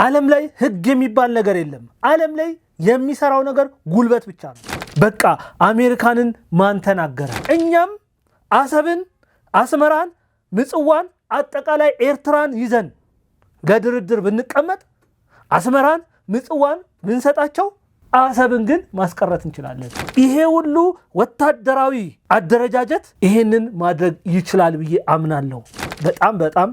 ዓለም ላይ ህግ የሚባል ነገር የለም። ዓለም ላይ የሚሰራው ነገር ጉልበት ብቻ ነው። በቃ አሜሪካንን ማን ተናገረ? እኛም አሰብን፣ አስመራን፣ ምጽዋን አጠቃላይ ኤርትራን ይዘን ለድርድር ብንቀመጥ አስመራን፣ ምጽዋን ብንሰጣቸው አሰብን ግን ማስቀረት እንችላለን። ይሄ ሁሉ ወታደራዊ አደረጃጀት ይሄንን ማድረግ ይችላል ብዬ አምናለሁ። በጣም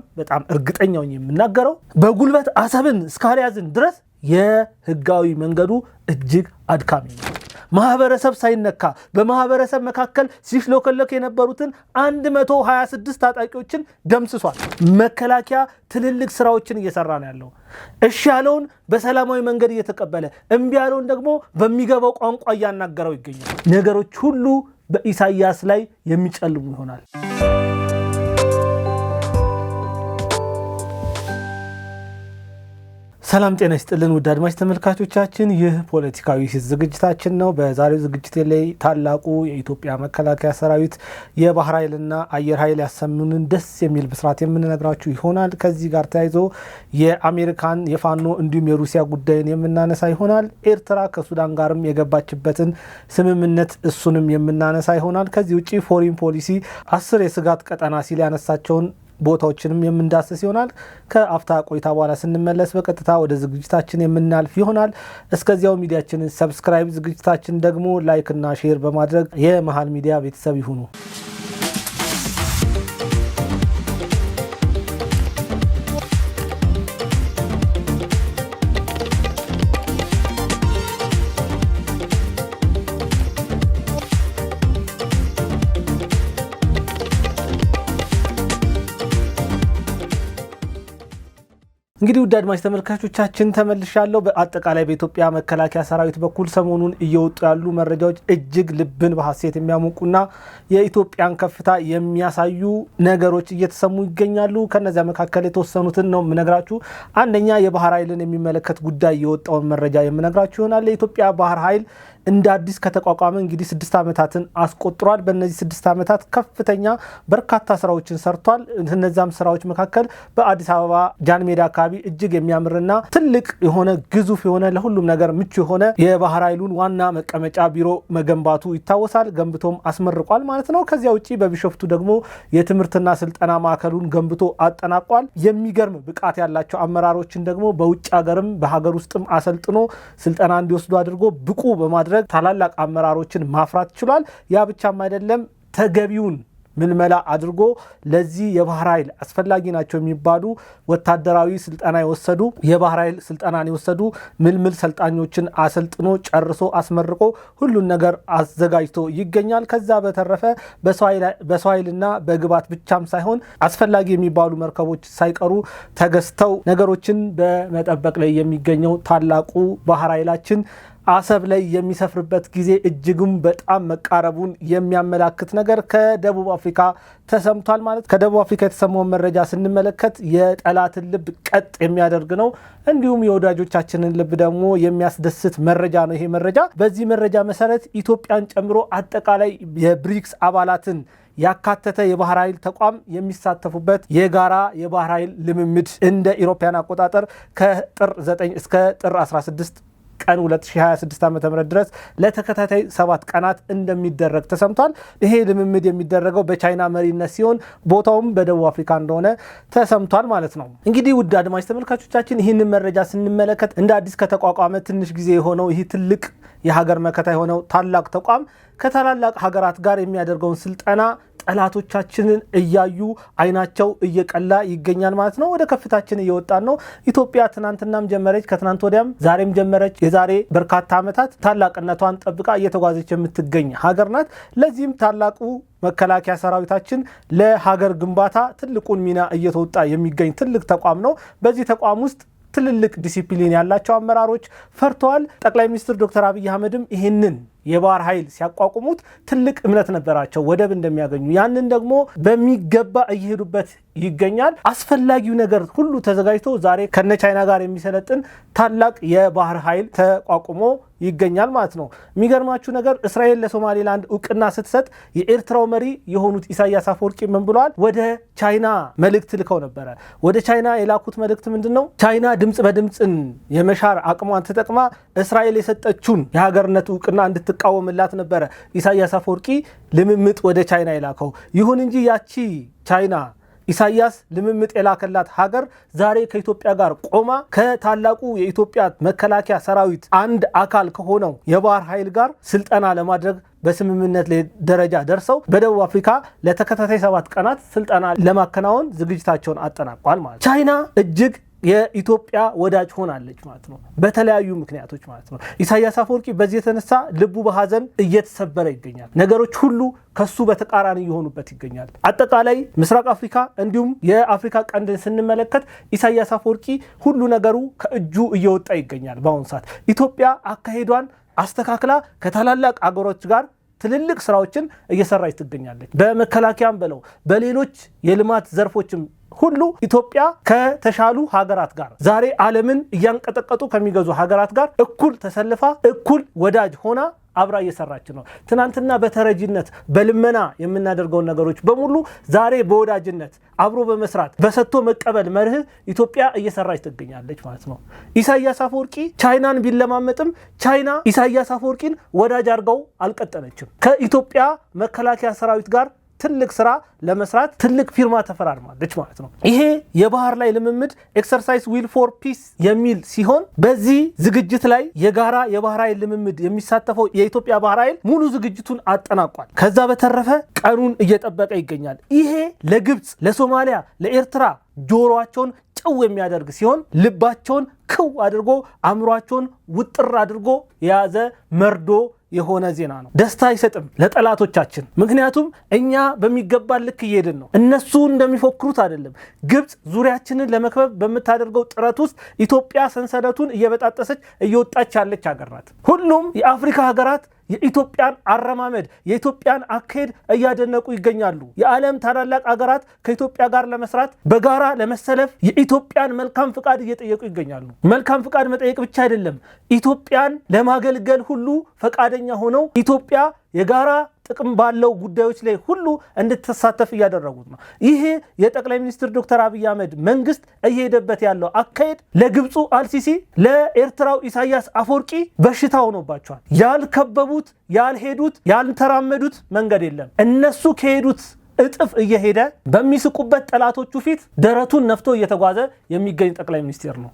እርግጠኛው የምናገረው በጉልበት አሰብን እስካልያዝን ድረስ የህጋዊ መንገዱ እጅግ አድካሚ ነው። ማህበረሰብ ሳይነካ በማህበረሰብ መካከል ሲሽሎከለክ የነበሩትን 126 ታጣቂዎችን ደምስሷል። መከላከያ ትልልቅ ስራዎችን እየሰራ ነው ያለው። እሺ ያለውን በሰላማዊ መንገድ እየተቀበለ፣ እምቢ ያለውን ደግሞ በሚገባው ቋንቋ እያናገረው ይገኛል። ነገሮች ሁሉ በኢሳያስ ላይ የሚጨልሙ ይሆናል። ሰላም ጤና ይስጥልን ውድ አድማጭ ተመልካቾቻችን፣ ይህ ፖለቲካዊ ዝግጅታችን ነው። በዛሬው ዝግጅት ላይ ታላቁ የኢትዮጵያ መከላከያ ሰራዊት የባህር ኃይልና አየር ኃይል ያሰሙንን ደስ የሚል ብስራት የምንነግራችሁ ይሆናል። ከዚህ ጋር ተያይዞ የአሜሪካን የፋኖ እንዲሁም የሩሲያ ጉዳይን የምናነሳ ይሆናል። ኤርትራ ከሱዳን ጋርም የገባችበትን ስምምነት እሱንም የምናነሳ ይሆናል። ከዚህ ውጪ ፎሪን ፖሊሲ 10 የስጋት ቀጠና ሲል ያነሳቸውን ቦታዎችንም የምንዳስስ ይሆናል። ከአፍታ ቆይታ በኋላ ስንመለስ በቀጥታ ወደ ዝግጅታችን የምናልፍ ይሆናል። እስከዚያው ሚዲያችንን ሰብስክራይብ፣ ዝግጅታችን ደግሞ ላይክ እና ሼር በማድረግ የመሃል ሚዲያ ቤተሰብ ይሁኑ። እንግዲህ ውድ አድማጭ ተመልካቾቻችን ተመልሻለሁ። በአጠቃላይ በኢትዮጵያ መከላከያ ሰራዊት በኩል ሰሞኑን እየወጡ ያሉ መረጃዎች እጅግ ልብን በሐሴት የሚያሞቁና የኢትዮጵያን ከፍታ የሚያሳዩ ነገሮች እየተሰሙ ይገኛሉ። ከነዚያ መካከል የተወሰኑትን ነው የምነግራችሁ። አንደኛ የባህር ኃይልን የሚመለከት ጉዳይ የወጣውን መረጃ የምነግራችሁ ይሆናል። የኢትዮጵያ ባህር ኃይል እንደ አዲስ ከተቋቋመ እንግዲህ 6 ዓመታትን አስቆጥሯል። በእነዚህ 6 ዓመታት ከፍተኛ በርካታ ስራዎችን ሰርቷል። እነዛም ስራዎች መካከል በአዲስ አበባ ጃን ሜዳ አካባቢ እጅግ የሚያምርና ትልቅ የሆነ ግዙፍ የሆነ ለሁሉም ነገር ምቹ የሆነ የባህር ኃይሉን ዋና መቀመጫ ቢሮ መገንባቱ ይታወሳል። ገንብቶም አስመርቋል ማለት ነው። ከዚያ ውጪ በቢሾፍቱ ደግሞ የትምህርትና ስልጠና ማዕከሉን ገንብቶ አጠናቋል። የሚገርም ብቃት ያላቸው አመራሮችን ደግሞ በውጭ ሀገርም በሀገር ውስጥም አሰልጥኖ ስልጠና እንዲወስዱ አድርጎ ብቁ በማድረግ ታላላቅ አመራሮችን ማፍራት ችሏል። ያ ብቻም አይደለም፣ ተገቢውን ምልመላ አድርጎ ለዚህ የባህር ኃይል አስፈላጊ ናቸው የሚባሉ ወታደራዊ ስልጠና የወሰዱ የባህር ኃይል ስልጠናን የወሰዱ ምልምል ሰልጣኞችን አሰልጥኖ ጨርሶ አስመርቆ ሁሉን ነገር አዘጋጅቶ ይገኛል። ከዛ በተረፈ በሰው ኃይልና በግባት ብቻም ሳይሆን አስፈላጊ የሚባሉ መርከቦች ሳይቀሩ ተገዝተው ነገሮችን በመጠበቅ ላይ የሚገኘው ታላቁ ባህር ኃይላችን አሰብ ላይ የሚሰፍርበት ጊዜ እጅግም በጣም መቃረቡን የሚያመላክት ነገር ከደቡብ አፍሪካ ተሰምቷል። ማለት ከደቡብ አፍሪካ የተሰማውን መረጃ ስንመለከት የጠላትን ልብ ቀጥ የሚያደርግ ነው። እንዲሁም የወዳጆቻችንን ልብ ደግሞ የሚያስደስት መረጃ ነው ይሄ መረጃ። በዚህ መረጃ መሰረት ኢትዮጵያን ጨምሮ አጠቃላይ የብሪክስ አባላትን ያካተተ የባህር ኃይል ተቋም የሚሳተፉበት የጋራ የባህር ኃይል ልምምድ እንደ ኢሮፓያን አቆጣጠር ከጥር 9 እስከ ጥር 16 ቀን 2026 ዓ.ም ድረስ ለተከታታይ 7 ቀናት እንደሚደረግ ተሰምቷል። ይሄ ልምምድ የሚደረገው በቻይና መሪነት ሲሆን ቦታውም በደቡብ አፍሪካ እንደሆነ ተሰምቷል ማለት ነው። እንግዲህ ውድ አድማጭ ተመልካቾቻችን ይህንን መረጃ ስንመለከት እንደ አዲስ ከተቋቋመ ትንሽ ጊዜ የሆነው ይህ ትልቅ የሀገር መከታ የሆነው ታላቅ ተቋም ከታላላቅ ሀገራት ጋር የሚያደርገውን ስልጠና ጠላቶቻችንን እያዩ አይናቸው እየቀላ ይገኛል ማለት ነው። ወደ ከፍታችን እየወጣን ነው። ኢትዮጵያ ትናንትናም ጀመረች፣ ከትናንት ወዲያም ዛሬም ጀመረች። የዛሬ በርካታ ዓመታት ታላቅነቷን ጠብቃ እየተጓዘች የምትገኝ ሀገር ናት። ለዚህም ታላቁ መከላከያ ሰራዊታችን ለሀገር ግንባታ ትልቁን ሚና እየተወጣ የሚገኝ ትልቅ ተቋም ነው። በዚህ ተቋም ውስጥ ትልልቅ ዲሲፕሊን ያላቸው አመራሮች ፈርተዋል። ጠቅላይ ሚኒስትር ዶክተር አብይ አህመድም ይህንን የባህር ኃይል ሲያቋቁሙት ትልቅ እምነት ነበራቸው ወደብ እንደሚያገኙ። ያንን ደግሞ በሚገባ እየሄዱበት ይገኛል። አስፈላጊው ነገር ሁሉ ተዘጋጅቶ ዛሬ ከነ ቻይና ጋር የሚሰለጥን ታላቅ የባህር ኃይል ተቋቁሞ ይገኛል ማለት ነው። የሚገርማችሁ ነገር እስራኤል ለሶማሌላንድ እውቅና ስትሰጥ የኤርትራው መሪ የሆኑት ኢሳያስ አፈወርቂ ምን ብለዋል? ወደ ቻይና መልእክት ልከው ነበረ። ወደ ቻይና የላኩት መልእክት ምንድነው? ቻይና ድምጽ በድምጽን የመሻር አቅሟን ተጠቅማ እስራኤል የሰጠችውን የሀገርነት እውቅና እንድትቃወምላት ነበረ ኢሳያስ አፈወርቂ ልምምጥ ወደ ቻይና የላከው። ይሁን እንጂ ያቺ ቻይና ኢሳያስ ልምምጥ የላከላት ሀገር ዛሬ ከኢትዮጵያ ጋር ቆማ ከታላቁ የኢትዮጵያ መከላከያ ሰራዊት አንድ አካል ከሆነው የባህር ኃይል ጋር ስልጠና ለማድረግ በስምምነት ደረጃ ደርሰው በደቡብ አፍሪካ ለተከታታይ 7 ቀናት ስልጠና ለማከናወን ዝግጅታቸውን አጠናቋል ማለት። ቻይና እጅግ የኢትዮጵያ ወዳጅ ሆናለች ማለት ነው፣ በተለያዩ ምክንያቶች ማለት ነው። ኢሳያስ አፈወርቂ በዚህ የተነሳ ልቡ በሐዘን እየተሰበረ ይገኛል። ነገሮች ሁሉ ከሱ በተቃራኒ የሆኑበት ይገኛል። አጠቃላይ ምስራቅ አፍሪካ እንዲሁም የአፍሪካ ቀንድ ስንመለከት ኢሳያስ አፈወርቂ ሁሉ ነገሩ ከእጁ እየወጣ ይገኛል። በአሁኑ ሰዓት ኢትዮጵያ አካሄዷን አስተካክላ ከታላላቅ አገሮች ጋር ትልልቅ ስራዎችን እየሰራች ትገኛለች። በመከላከያም ብለው በሌሎች የልማት ዘርፎችም ሁሉ ኢትዮጵያ ከተሻሉ ሀገራት ጋር ዛሬ ዓለምን እያንቀጠቀጡ ከሚገዙ ሀገራት ጋር እኩል ተሰልፋ እኩል ወዳጅ ሆና አብራ እየሰራች ነው። ትናንትና በተረጂነት በልመና የምናደርገውን ነገሮች በሙሉ ዛሬ በወዳጅነት አብሮ በመስራት በሰጥቶ መቀበል መርህ ኢትዮጵያ እየሰራች ትገኛለች ማለት ነው። ኢሳያስ አፈወርቂ ቻይናን ቢለማመጥም ቻይና ኢሳያስ አፈወርቂን ወዳጅ አድርገው አልቀጠለችም። ከኢትዮጵያ መከላከያ ሰራዊት ጋር ትልቅ ስራ ለመስራት ትልቅ ፊርማ ተፈራርማለች ማለት ነው። ይሄ የባህር ላይ ልምምድ ኤክሰርሳይዝ ዊል ፎር ፒስ የሚል ሲሆን በዚህ ዝግጅት ላይ የጋራ የባህር ኃይል ልምምድ የሚሳተፈው የኢትዮጵያ ባህር ኃይል ሙሉ ዝግጅቱን አጠናቋል። ከዛ በተረፈ ቀኑን እየጠበቀ ይገኛል። ይሄ ለግብጽ፣ ለሶማሊያ፣ ለኤርትራ ጆሮአቸውን ጭው የሚያደርግ ሲሆን ልባቸውን ክው አድርጎ አእምሯቸውን ውጥር አድርጎ የያዘ መርዶ የሆነ ዜና ነው። ደስታ አይሰጥም ለጠላቶቻችን። ምክንያቱም እኛ በሚገባ ልክ እየሄድን ነው። እነሱ እንደሚፎክሩት አይደለም። ግብጽ ዙሪያችንን ለመክበብ በምታደርገው ጥረት ውስጥ ኢትዮጵያ ሰንሰለቱን እየበጣጠሰች እየወጣች ያለች ሀገር ናት። ሁሉም የአፍሪካ ሀገራት የኢትዮጵያን አረማመድ የኢትዮጵያን አካሄድ እያደነቁ ይገኛሉ። የዓለም ታላላቅ ሀገራት ከኢትዮጵያ ጋር ለመስራት በጋራ ለመሰለፍ የኢትዮጵያን መልካም ፍቃድ እየጠየቁ ይገኛሉ። መልካም ፍቃድ መጠየቅ ብቻ አይደለም፣ ኢትዮጵያን ለማገልገል ሁሉ ፈቃደኛ ሆነው ኢትዮጵያ የጋራ ጥቅም ባለው ጉዳዮች ላይ ሁሉ እንድትሳተፍ እያደረጉት ነው። ይሄ የጠቅላይ ሚኒስትር ዶክተር አብይ አህመድ መንግስት እየሄደበት ያለው አካሄድ ለግብፁ አልሲሲ፣ ለኤርትራው ኢሳያስ አፈወርቂ በሽታ ሆኖባቸዋል። ያልከበቡት፣ ያልሄዱት፣ ያልተራመዱት መንገድ የለም። እነሱ ከሄዱት እጥፍ እየሄደ በሚስቁበት ጠላቶቹ ፊት ደረቱን ነፍቶ እየተጓዘ የሚገኝ ጠቅላይ ሚኒስትር ነው።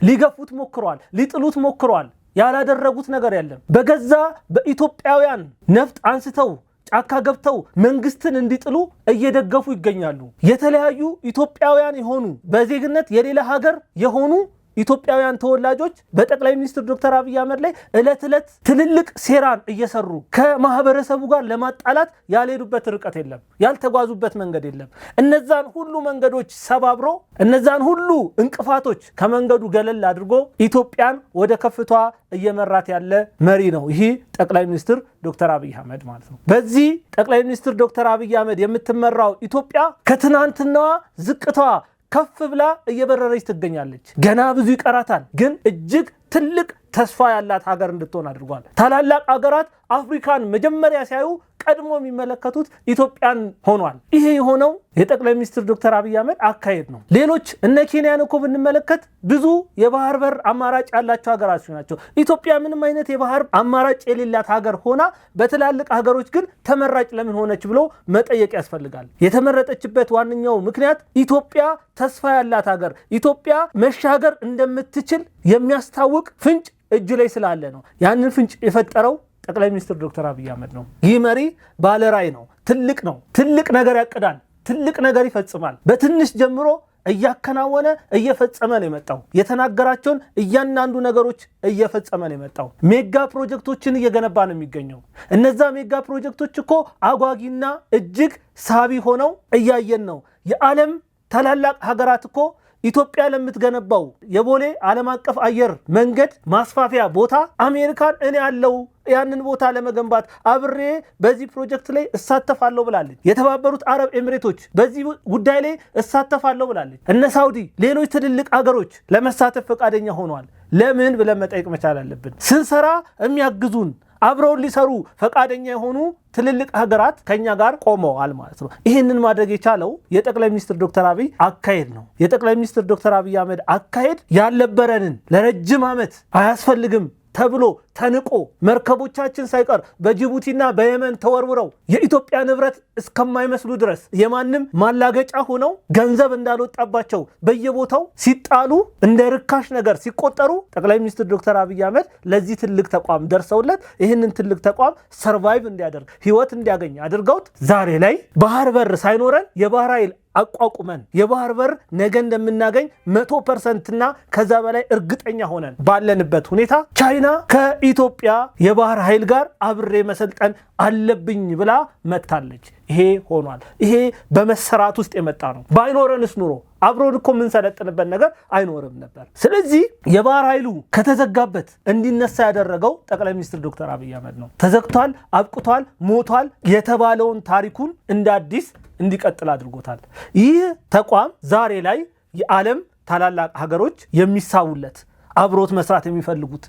ሊገፉት ሞክረዋል፣ ሊጥሉት ሞክረዋል። ያላደረጉት ነገር የለም። በገዛ በኢትዮጵያውያን ነፍጥ አንስተው ጫካ ገብተው መንግስትን እንዲጥሉ እየደገፉ ይገኛሉ። የተለያዩ ኢትዮጵያውያን የሆኑ በዜግነት የሌላ ሀገር የሆኑ ኢትዮጵያውያን ተወላጆች በጠቅላይ ሚኒስትር ዶክተር አብይ አህመድ ላይ እለት እለት ትልልቅ ሴራን እየሰሩ ከማህበረሰቡ ጋር ለማጣላት ያልሄዱበት ርቀት የለም፣ ያልተጓዙበት መንገድ የለም። እነዛን ሁሉ መንገዶች ሰባብሮ እነዛን ሁሉ እንቅፋቶች ከመንገዱ ገለል አድርጎ ኢትዮጵያን ወደ ከፍቷ እየመራት ያለ መሪ ነው ይህ ጠቅላይ ሚኒስትር ዶክተር አብይ አህመድ ማለት ነው። በዚህ ጠቅላይ ሚኒስትር ዶክተር አብይ አህመድ የምትመራው ኢትዮጵያ ከትናንትናዋ ዝቅታዋ ከፍ ብላ እየበረረች ትገኛለች። ገና ብዙ ይቀራታል፣ ግን እጅግ ትልቅ ተስፋ ያላት ሀገር እንድትሆን አድርጓል። ታላላቅ ሀገራት አፍሪካን መጀመሪያ ሲያዩ ቀድሞ የሚመለከቱት ኢትዮጵያን ሆኗል። ይሄ የሆነው የጠቅላይ ሚኒስትር ዶክተር አብይ አህመድ አካሄድ ነው። ሌሎች እነ ኬንያን እኮ ብንመለከት ብዙ የባህር በር አማራጭ ያላቸው ሀገራት ናቸው። ኢትዮጵያ ምንም አይነት የባህር አማራጭ የሌላት ሀገር ሆና በትላልቅ ሀገሮች ግን ተመራጭ ለምን ሆነች ብሎ መጠየቅ ያስፈልጋል። የተመረጠችበት ዋነኛው ምክንያት ኢትዮጵያ ተስፋ ያላት ሀገር፣ ኢትዮጵያ መሻገር እንደምትችል የሚያስታውቅ ፍንጭ እጅ ላይ ስላለ ነው። ያንን ፍንጭ የፈጠረው ጠቅላይ ሚኒስትር ዶክተር አብይ አህመድ ነው። ይህ መሪ ባለራዕይ ነው። ትልቅ ነው። ትልቅ ነገር ያቅዳል፣ ትልቅ ነገር ይፈጽማል። በትንሽ ጀምሮ እያከናወነ እየፈጸመ ነው የመጣው። የተናገራቸውን እያንዳንዱ ነገሮች እየፈጸመ ነው የመጣው። ሜጋ ፕሮጀክቶችን እየገነባ ነው የሚገኘው። እነዛ ሜጋ ፕሮጀክቶች እኮ አጓጊና እጅግ ሳቢ ሆነው እያየን ነው። የዓለም ታላላቅ ሀገራት እኮ ኢትዮጵያ ለምትገነባው የቦሌ ዓለም አቀፍ አየር መንገድ ማስፋፊያ ቦታ አሜሪካን እኔ ያለው ያንን ቦታ ለመገንባት አብሬ በዚህ ፕሮጀክት ላይ እሳተፋለሁ ብላለች። የተባበሩት አረብ ኤሚሬቶች በዚህ ጉዳይ ላይ እሳተፋለሁ ብላለች። እነ ሳውዲ፣ ሌሎች ትልልቅ አገሮች ለመሳተፍ ፈቃደኛ ሆነዋል። ለምን ብለን መጠየቅ መቻል አለብን። ስንሰራ የሚያግዙን አብረውን ሊሰሩ ፈቃደኛ የሆኑ ትልልቅ ሀገራት ከኛ ጋር ቆመዋል ማለት ነው። ይህንን ማድረግ የቻለው የጠቅላይ ሚኒስትር ዶክተር አብይ አካሄድ ነው። የጠቅላይ ሚኒስትር ዶክተር አብይ አህመድ አካሄድ ያልነበረንን ለረጅም ዓመት አያስፈልግም ተብሎ ተንቆ መርከቦቻችን ሳይቀር በጅቡቲና በየመን ተወርውረው የኢትዮጵያ ንብረት እስከማይመስሉ ድረስ የማንም ማላገጫ ሆነው ገንዘብ እንዳልወጣባቸው በየቦታው ሲጣሉ እንደ ርካሽ ነገር ሲቆጠሩ ጠቅላይ ሚኒስትር ዶክተር አብይ አህመድ ለዚህ ትልቅ ተቋም ደርሰውለት ይህንን ትልቅ ተቋም ሰርቫይቭ እንዲያደርግ ህይወት እንዲያገኝ አድርገውት ዛሬ ላይ ባህር በር ሳይኖረን የባህር ኃይል አቋቁመን የባህር በር ነገ እንደምናገኝ 100% እና ከዛ በላይ እርግጠኛ ሆነን ባለንበት ሁኔታ ቻይና ከኢትዮጵያ የባህር ኃይል ጋር አብሬ መሰልጠን አለብኝ ብላ መታለች። ይሄ ሆኗል። ይሄ በመሰራት ውስጥ የመጣ ነው። ባይኖረንስ ኑሮ አብሮን እኮ ምን ሰለጥንበት ነገር አይኖርም ነበር። ስለዚህ የባህር ኃይሉ ከተዘጋበት እንዲነሳ ያደረገው ጠቅላይ ሚኒስትር ዶክተር አብይ አህመድ ነው። ተዘግቷል፣ አብቅቷል፣ ሞቷል የተባለውን ታሪኩን እንደ አዲስ እንዲቀጥል አድርጎታል። ይህ ተቋም ዛሬ ላይ የዓለም ታላላቅ ሀገሮች የሚሳውለት አብሮት መስራት የሚፈልጉት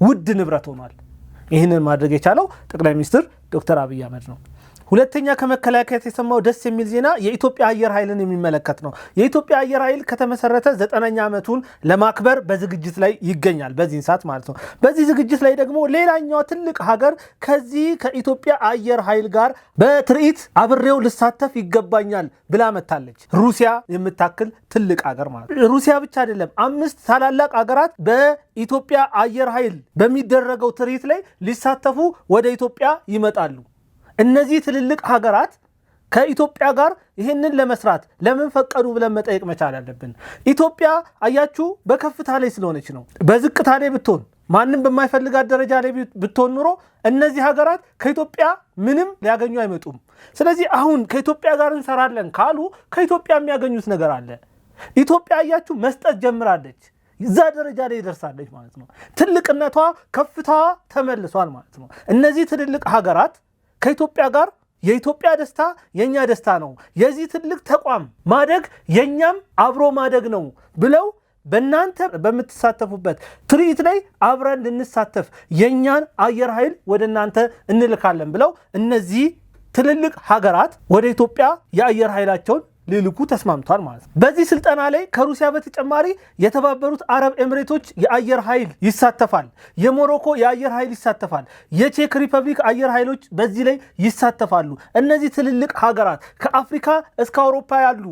ውድ ንብረት ሆኗል። ይህንን ማድረግ የቻለው ጠቅላይ ሚኒስትር ዶክተር አብይ አህመድ ነው። ሁለተኛ ከመከላከያ የተሰማው ደስ የሚል ዜና የኢትዮጵያ አየር ኃይልን የሚመለከት ነው። የኢትዮጵያ አየር ኃይል ከተመሰረተ 9ኛ ዓመቱን ለማክበር በዝግጅት ላይ ይገኛል። በዚህ ሰዓት ማለት ነው። በዚህ ዝግጅት ላይ ደግሞ ሌላኛው ትልቅ ሀገር ከዚህ ከኢትዮጵያ አየር ኃይል ጋር በትርኢት አብሬው ልሳተፍ ይገባኛል ብላ መታለች። ሩሲያ የምታክል ትልቅ ሀገር ማለት ነው። ሩሲያ ብቻ አይደለም፣ 5 ታላላቅ ሀገራት በኢትዮጵያ አየር ኃይል በሚደረገው ትርኢት ላይ ሊሳተፉ ወደ ኢትዮጵያ ይመጣሉ። እነዚህ ትልልቅ ሀገራት ከኢትዮጵያ ጋር ይህንን ለመስራት ለምን ፈቀዱ ብለን መጠየቅ መቻል አለብን። ኢትዮጵያ አያችሁ በከፍታ ላይ ስለሆነች ነው። በዝቅታ ላይ ብትሆን ማንም በማይፈልጋት ደረጃ ላይ ብትሆን ኑሮ እነዚህ ሀገራት ከኢትዮጵያ ምንም ሊያገኙ አይመጡም። ስለዚህ አሁን ከኢትዮጵያ ጋር እንሰራለን ካሉ ከኢትዮጵያ የሚያገኙት ነገር አለ። ኢትዮጵያ አያችሁ መስጠት ጀምራለች። እዛ ደረጃ ላይ ደርሳለች ማለት ነው። ትልቅነቷ ከፍታዋ ተመልሷል ማለት ነው። እነዚህ ትልልቅ ሀገራት ከኢትዮጵያ ጋር የኢትዮጵያ ደስታ የኛ ደስታ ነው፣ የዚህ ትልቅ ተቋም ማደግ የኛም አብሮ ማደግ ነው ብለው በእናንተ በምትሳተፉበት ትርኢት ላይ አብረን ልንሳተፍ የኛን አየር ኃይል ወደ እናንተ እንልካለን ብለው እነዚህ ትልልቅ ሀገራት ወደ ኢትዮጵያ የአየር ኃይላቸውን ሊልኩ ተስማምቷል ማለት ነው። በዚህ ስልጠና ላይ ከሩሲያ በተጨማሪ የተባበሩት አረብ ኤሚሬቶች የአየር ኃይል ይሳተፋል። የሞሮኮ የአየር ኃይል ይሳተፋል። የቼክ ሪፐብሊክ አየር ኃይሎች በዚህ ላይ ይሳተፋሉ። እነዚህ ትልልቅ ሀገራት ከአፍሪካ እስከ አውሮፓ ያሉ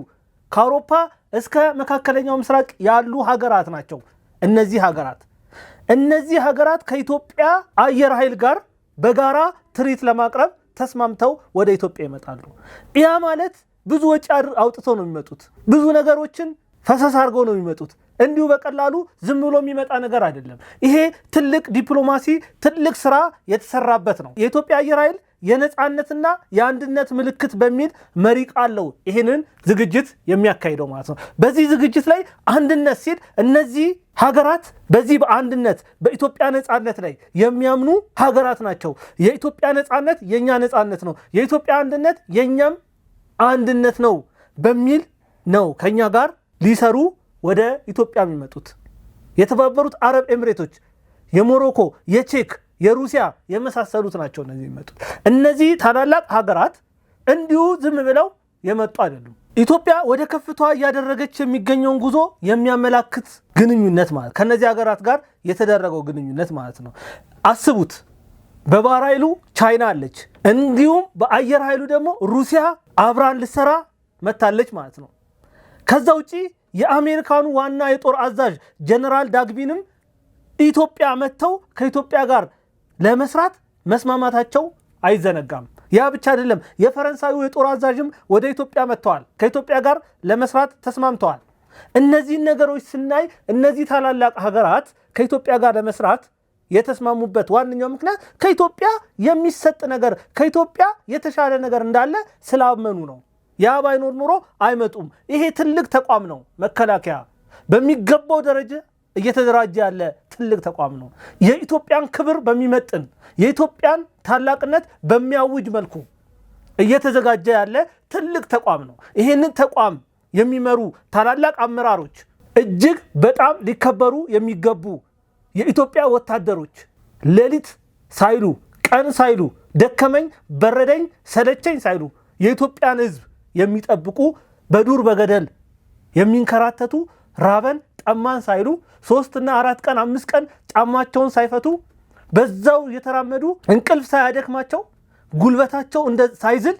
ከአውሮፓ እስከ መካከለኛው ምስራቅ ያሉ ሀገራት ናቸው። እነዚህ ሀገራት ከኢትዮጵያ አየር ኃይል ጋር በጋራ ትርኢት ለማቅረብ ተስማምተው ወደ ኢትዮጵያ ይመጣሉ። ያ ማለት ብዙ ወጪ አውጥተው ነው የሚመጡት። ብዙ ነገሮችን ፈሰስ አድርገው ነው የሚመጡት። እንዲሁ በቀላሉ ዝም ብሎ የሚመጣ ነገር አይደለም። ይሄ ትልቅ ዲፕሎማሲ፣ ትልቅ ስራ የተሰራበት ነው። የኢትዮጵያ አየር ኃይል የነጻነትና የአንድነት ምልክት በሚል መሪ ቃል ነው ይሄንን ዝግጅት የሚያካሂደው ማለት ነው። በዚህ ዝግጅት ላይ አንድነት ሲል እነዚህ ሀገራት በዚህ በአንድነት በኢትዮጵያ ነጻነት ላይ የሚያምኑ ሀገራት ናቸው። የኢትዮጵያ ነጻነት የኛ ነጻነት ነው፣ የኢትዮጵያ አንድነት የኛም አንድነት ነው በሚል ነው ከኛ ጋር ሊሰሩ ወደ ኢትዮጵያ የሚመጡት። የተባበሩት አረብ ኤሚሬቶች፣ የሞሮኮ፣ የቼክ፣ የሩሲያ የመሳሰሉት ናቸው እነዚህ የሚመጡት። እነዚህ ታላላቅ ሀገራት እንዲሁ ዝም ብለው የመጡ አይደሉም። ኢትዮጵያ ወደ ከፍቷ እያደረገች የሚገኘውን ጉዞ የሚያመላክት ግንኙነት ማለት ከነዚህ ሀገራት ጋር የተደረገው ግንኙነት ማለት ነው። አስቡት። በባህር ኃይሉ ቻይና አለች፣ እንዲሁም በአየር ኃይሉ ደግሞ ሩሲያ አብራን ልሰራ መታለች ማለት ነው። ከዛ ውጪ የአሜሪካኑ ዋና የጦር አዛዥ ጀነራል ዳግቢንም ኢትዮጵያ መጥተው ከኢትዮጵያ ጋር ለመስራት መስማማታቸው አይዘነጋም። ያ ብቻ አይደለም፣ የፈረንሳዩ የጦር አዛዥም ወደ ኢትዮጵያ መጥተዋል፣ ከኢትዮጵያ ጋር ለመስራት ተስማምተዋል። እነዚህን ነገሮች ስናይ እነዚህ ታላላቅ ሀገራት ከኢትዮጵያ ጋር ለመስራት የተስማሙበት ዋነኛው ምክንያት ከኢትዮጵያ የሚሰጥ ነገር ከኢትዮጵያ የተሻለ ነገር እንዳለ ስላመኑ ነው። ያ ባይኖር ኑሮ አይመጡም። ይሄ ትልቅ ተቋም ነው መከላከያ። በሚገባው ደረጃ እየተደራጀ ያለ ትልቅ ተቋም ነው። የኢትዮጵያን ክብር በሚመጥን የኢትዮጵያን ታላቅነት በሚያውጅ መልኩ እየተዘጋጀ ያለ ትልቅ ተቋም ነው። ይሄንን ተቋም የሚመሩ ታላላቅ አመራሮች እጅግ በጣም ሊከበሩ የሚገቡ የኢትዮጵያ ወታደሮች ሌሊት ሳይሉ ቀን ሳይሉ ደከመኝ በረደኝ ሰለቸኝ ሳይሉ የኢትዮጵያን ሕዝብ የሚጠብቁ በዱር በገደል የሚንከራተቱ ራበን ጠማን ሳይሉ 3 እና 4 ቀን 5 ቀን ጫማቸውን ሳይፈቱ በዛው እየተራመዱ እንቅልፍ ሳያደክማቸው ጉልበታቸው ሳይዝል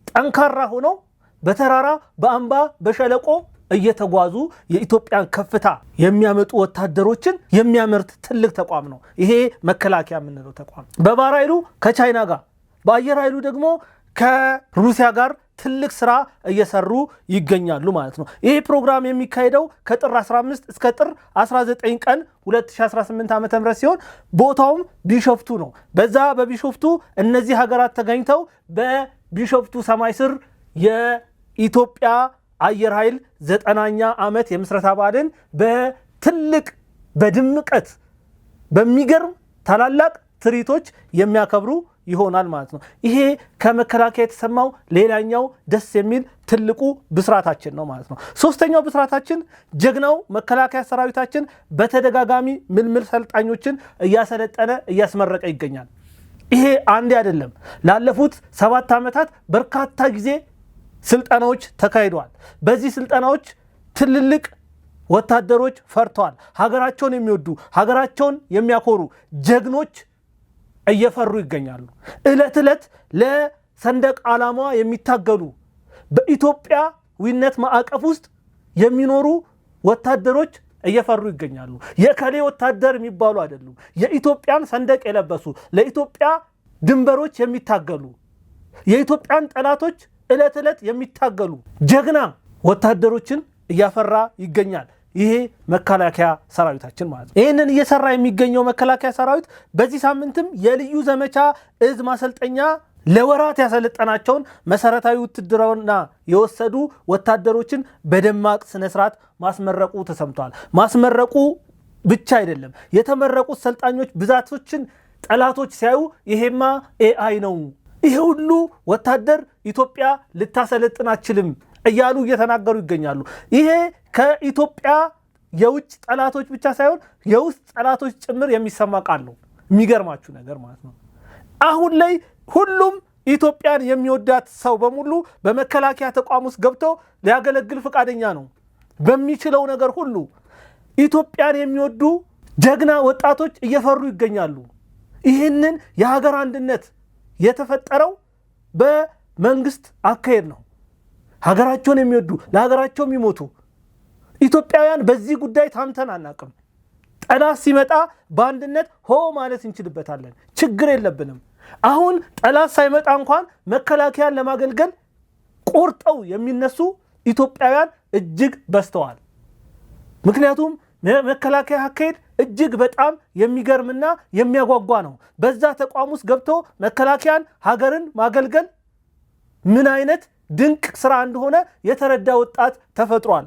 ጠንካራ ሆነው በተራራ በአምባ በሸለቆ እየተጓዙ የኢትዮጵያን ከፍታ የሚያመጡ ወታደሮችን የሚያመርት ትልቅ ተቋም ነው ይሄ መከላከያ የምንለው ተቋም። በባህር ኃይሉ ከቻይና ጋር በአየር ኃይሉ ደግሞ ከሩሲያ ጋር ትልቅ ስራ እየሰሩ ይገኛሉ ማለት ነው። ይሄ ፕሮግራም የሚካሄደው ከጥር 15 እስከ ጥር 19 ቀን 2018 ዓ.ም ሲሆን ቦታውም ቢሾፍቱ ነው። በዛ በቢሾፍቱ እነዚህ ሀገራት ተገኝተው በቢሾፍቱ ሰማይ ስር የኢትዮጵያ አየር ኃይል 9ኛ ዓመት የምስረታ በዓልን በትልቅ በድምቀት በሚገርም ታላላቅ ትርኢቶች የሚያከብሩ ይሆናል ማለት ነው። ይሄ ከመከላከያ የተሰማው ሌላኛው ደስ የሚል ትልቁ ብስራታችን ነው ማለት ነው። ሶስተኛው ብስራታችን ጀግናው መከላከያ ሰራዊታችን በተደጋጋሚ ምልምል ሰልጣኞችን እያሰለጠነ እያስመረቀ ይገኛል። ይሄ አንዴ አይደለም። ላለፉት 7 ዓመታት በርካታ ጊዜ ስልጠናዎች ተካሂደዋል። በዚህ ስልጠናዎች ትልልቅ ወታደሮች ፈርተዋል። ሀገራቸውን የሚወዱ ሀገራቸውን የሚያኮሩ ጀግኖች እየፈሩ ይገኛሉ። ዕለት ዕለት ለሰንደቅ ዓላማ የሚታገሉ በኢትዮጵያዊነት ማዕቀፍ ውስጥ የሚኖሩ ወታደሮች እየፈሩ ይገኛሉ። የከሌ ወታደር የሚባሉ አይደሉም። የኢትዮጵያን ሰንደቅ የለበሱ ለኢትዮጵያ ድንበሮች የሚታገሉ የኢትዮጵያን ጠላቶች ዕለት ዕለት የሚታገሉ ጀግና ወታደሮችን እያፈራ ይገኛል ይሄ መከላከያ ሰራዊታችን ማለት ነው። ይህንን እየሰራ የሚገኘው መከላከያ ሰራዊት በዚህ ሳምንትም የልዩ ዘመቻ እዝ ማሰልጠኛ ለወራት ያሰለጠናቸውን መሰረታዊ ውትድርና የወሰዱ ወታደሮችን በደማቅ ስነስርዓት ማስመረቁ ተሰምቷል። ማስመረቁ ብቻ አይደለም፣ የተመረቁት ሰልጣኞች ብዛቶችን ጠላቶች ሲያዩ ይሄማ ኤአይ ነው፣ ይሄ ሁሉ ወታደር ኢትዮጵያ ልታሰለጥን አትችልም እያሉ እየተናገሩ ይገኛሉ። ይሄ ከኢትዮጵያ የውጭ ጠላቶች ብቻ ሳይሆን የውስጥ ጠላቶች ጭምር የሚሰማ ቃል ነው። የሚገርማችሁ ነገር ማለት ነው አሁን ላይ ሁሉም ኢትዮጵያን የሚወዳት ሰው በሙሉ በመከላከያ ተቋም ውስጥ ገብቶ ሊያገለግል ፈቃደኛ ነው። በሚችለው ነገር ሁሉ ኢትዮጵያን የሚወዱ ጀግና ወጣቶች እየፈሩ ይገኛሉ። ይህንን የሀገር አንድነት የተፈጠረው በመንግስት አካሄድ ነው። ሀገራቸውን የሚወዱ ለሀገራቸው የሚሞቱ ኢትዮጵያውያን በዚህ ጉዳይ ታምተን አናቅም። ጠላት ሲመጣ በአንድነት ሆ ማለት እንችልበታለን፣ ችግር የለብንም። አሁን ጠላት ሳይመጣ እንኳን መከላከያን ለማገልገል ቆርጠው የሚነሱ ኢትዮጵያውያን እጅግ በዝተዋል። ምክንያቱም መከላከያ አካሄድ እጅግ በጣም የሚገርምና የሚያጓጓ ነው። በዛ ተቋም ውስጥ ገብቶ መከላከያን ሀገርን ማገልገል ምን አይነት ድንቅ ስራ እንደሆነ የተረዳ ወጣት ተፈጥሯል።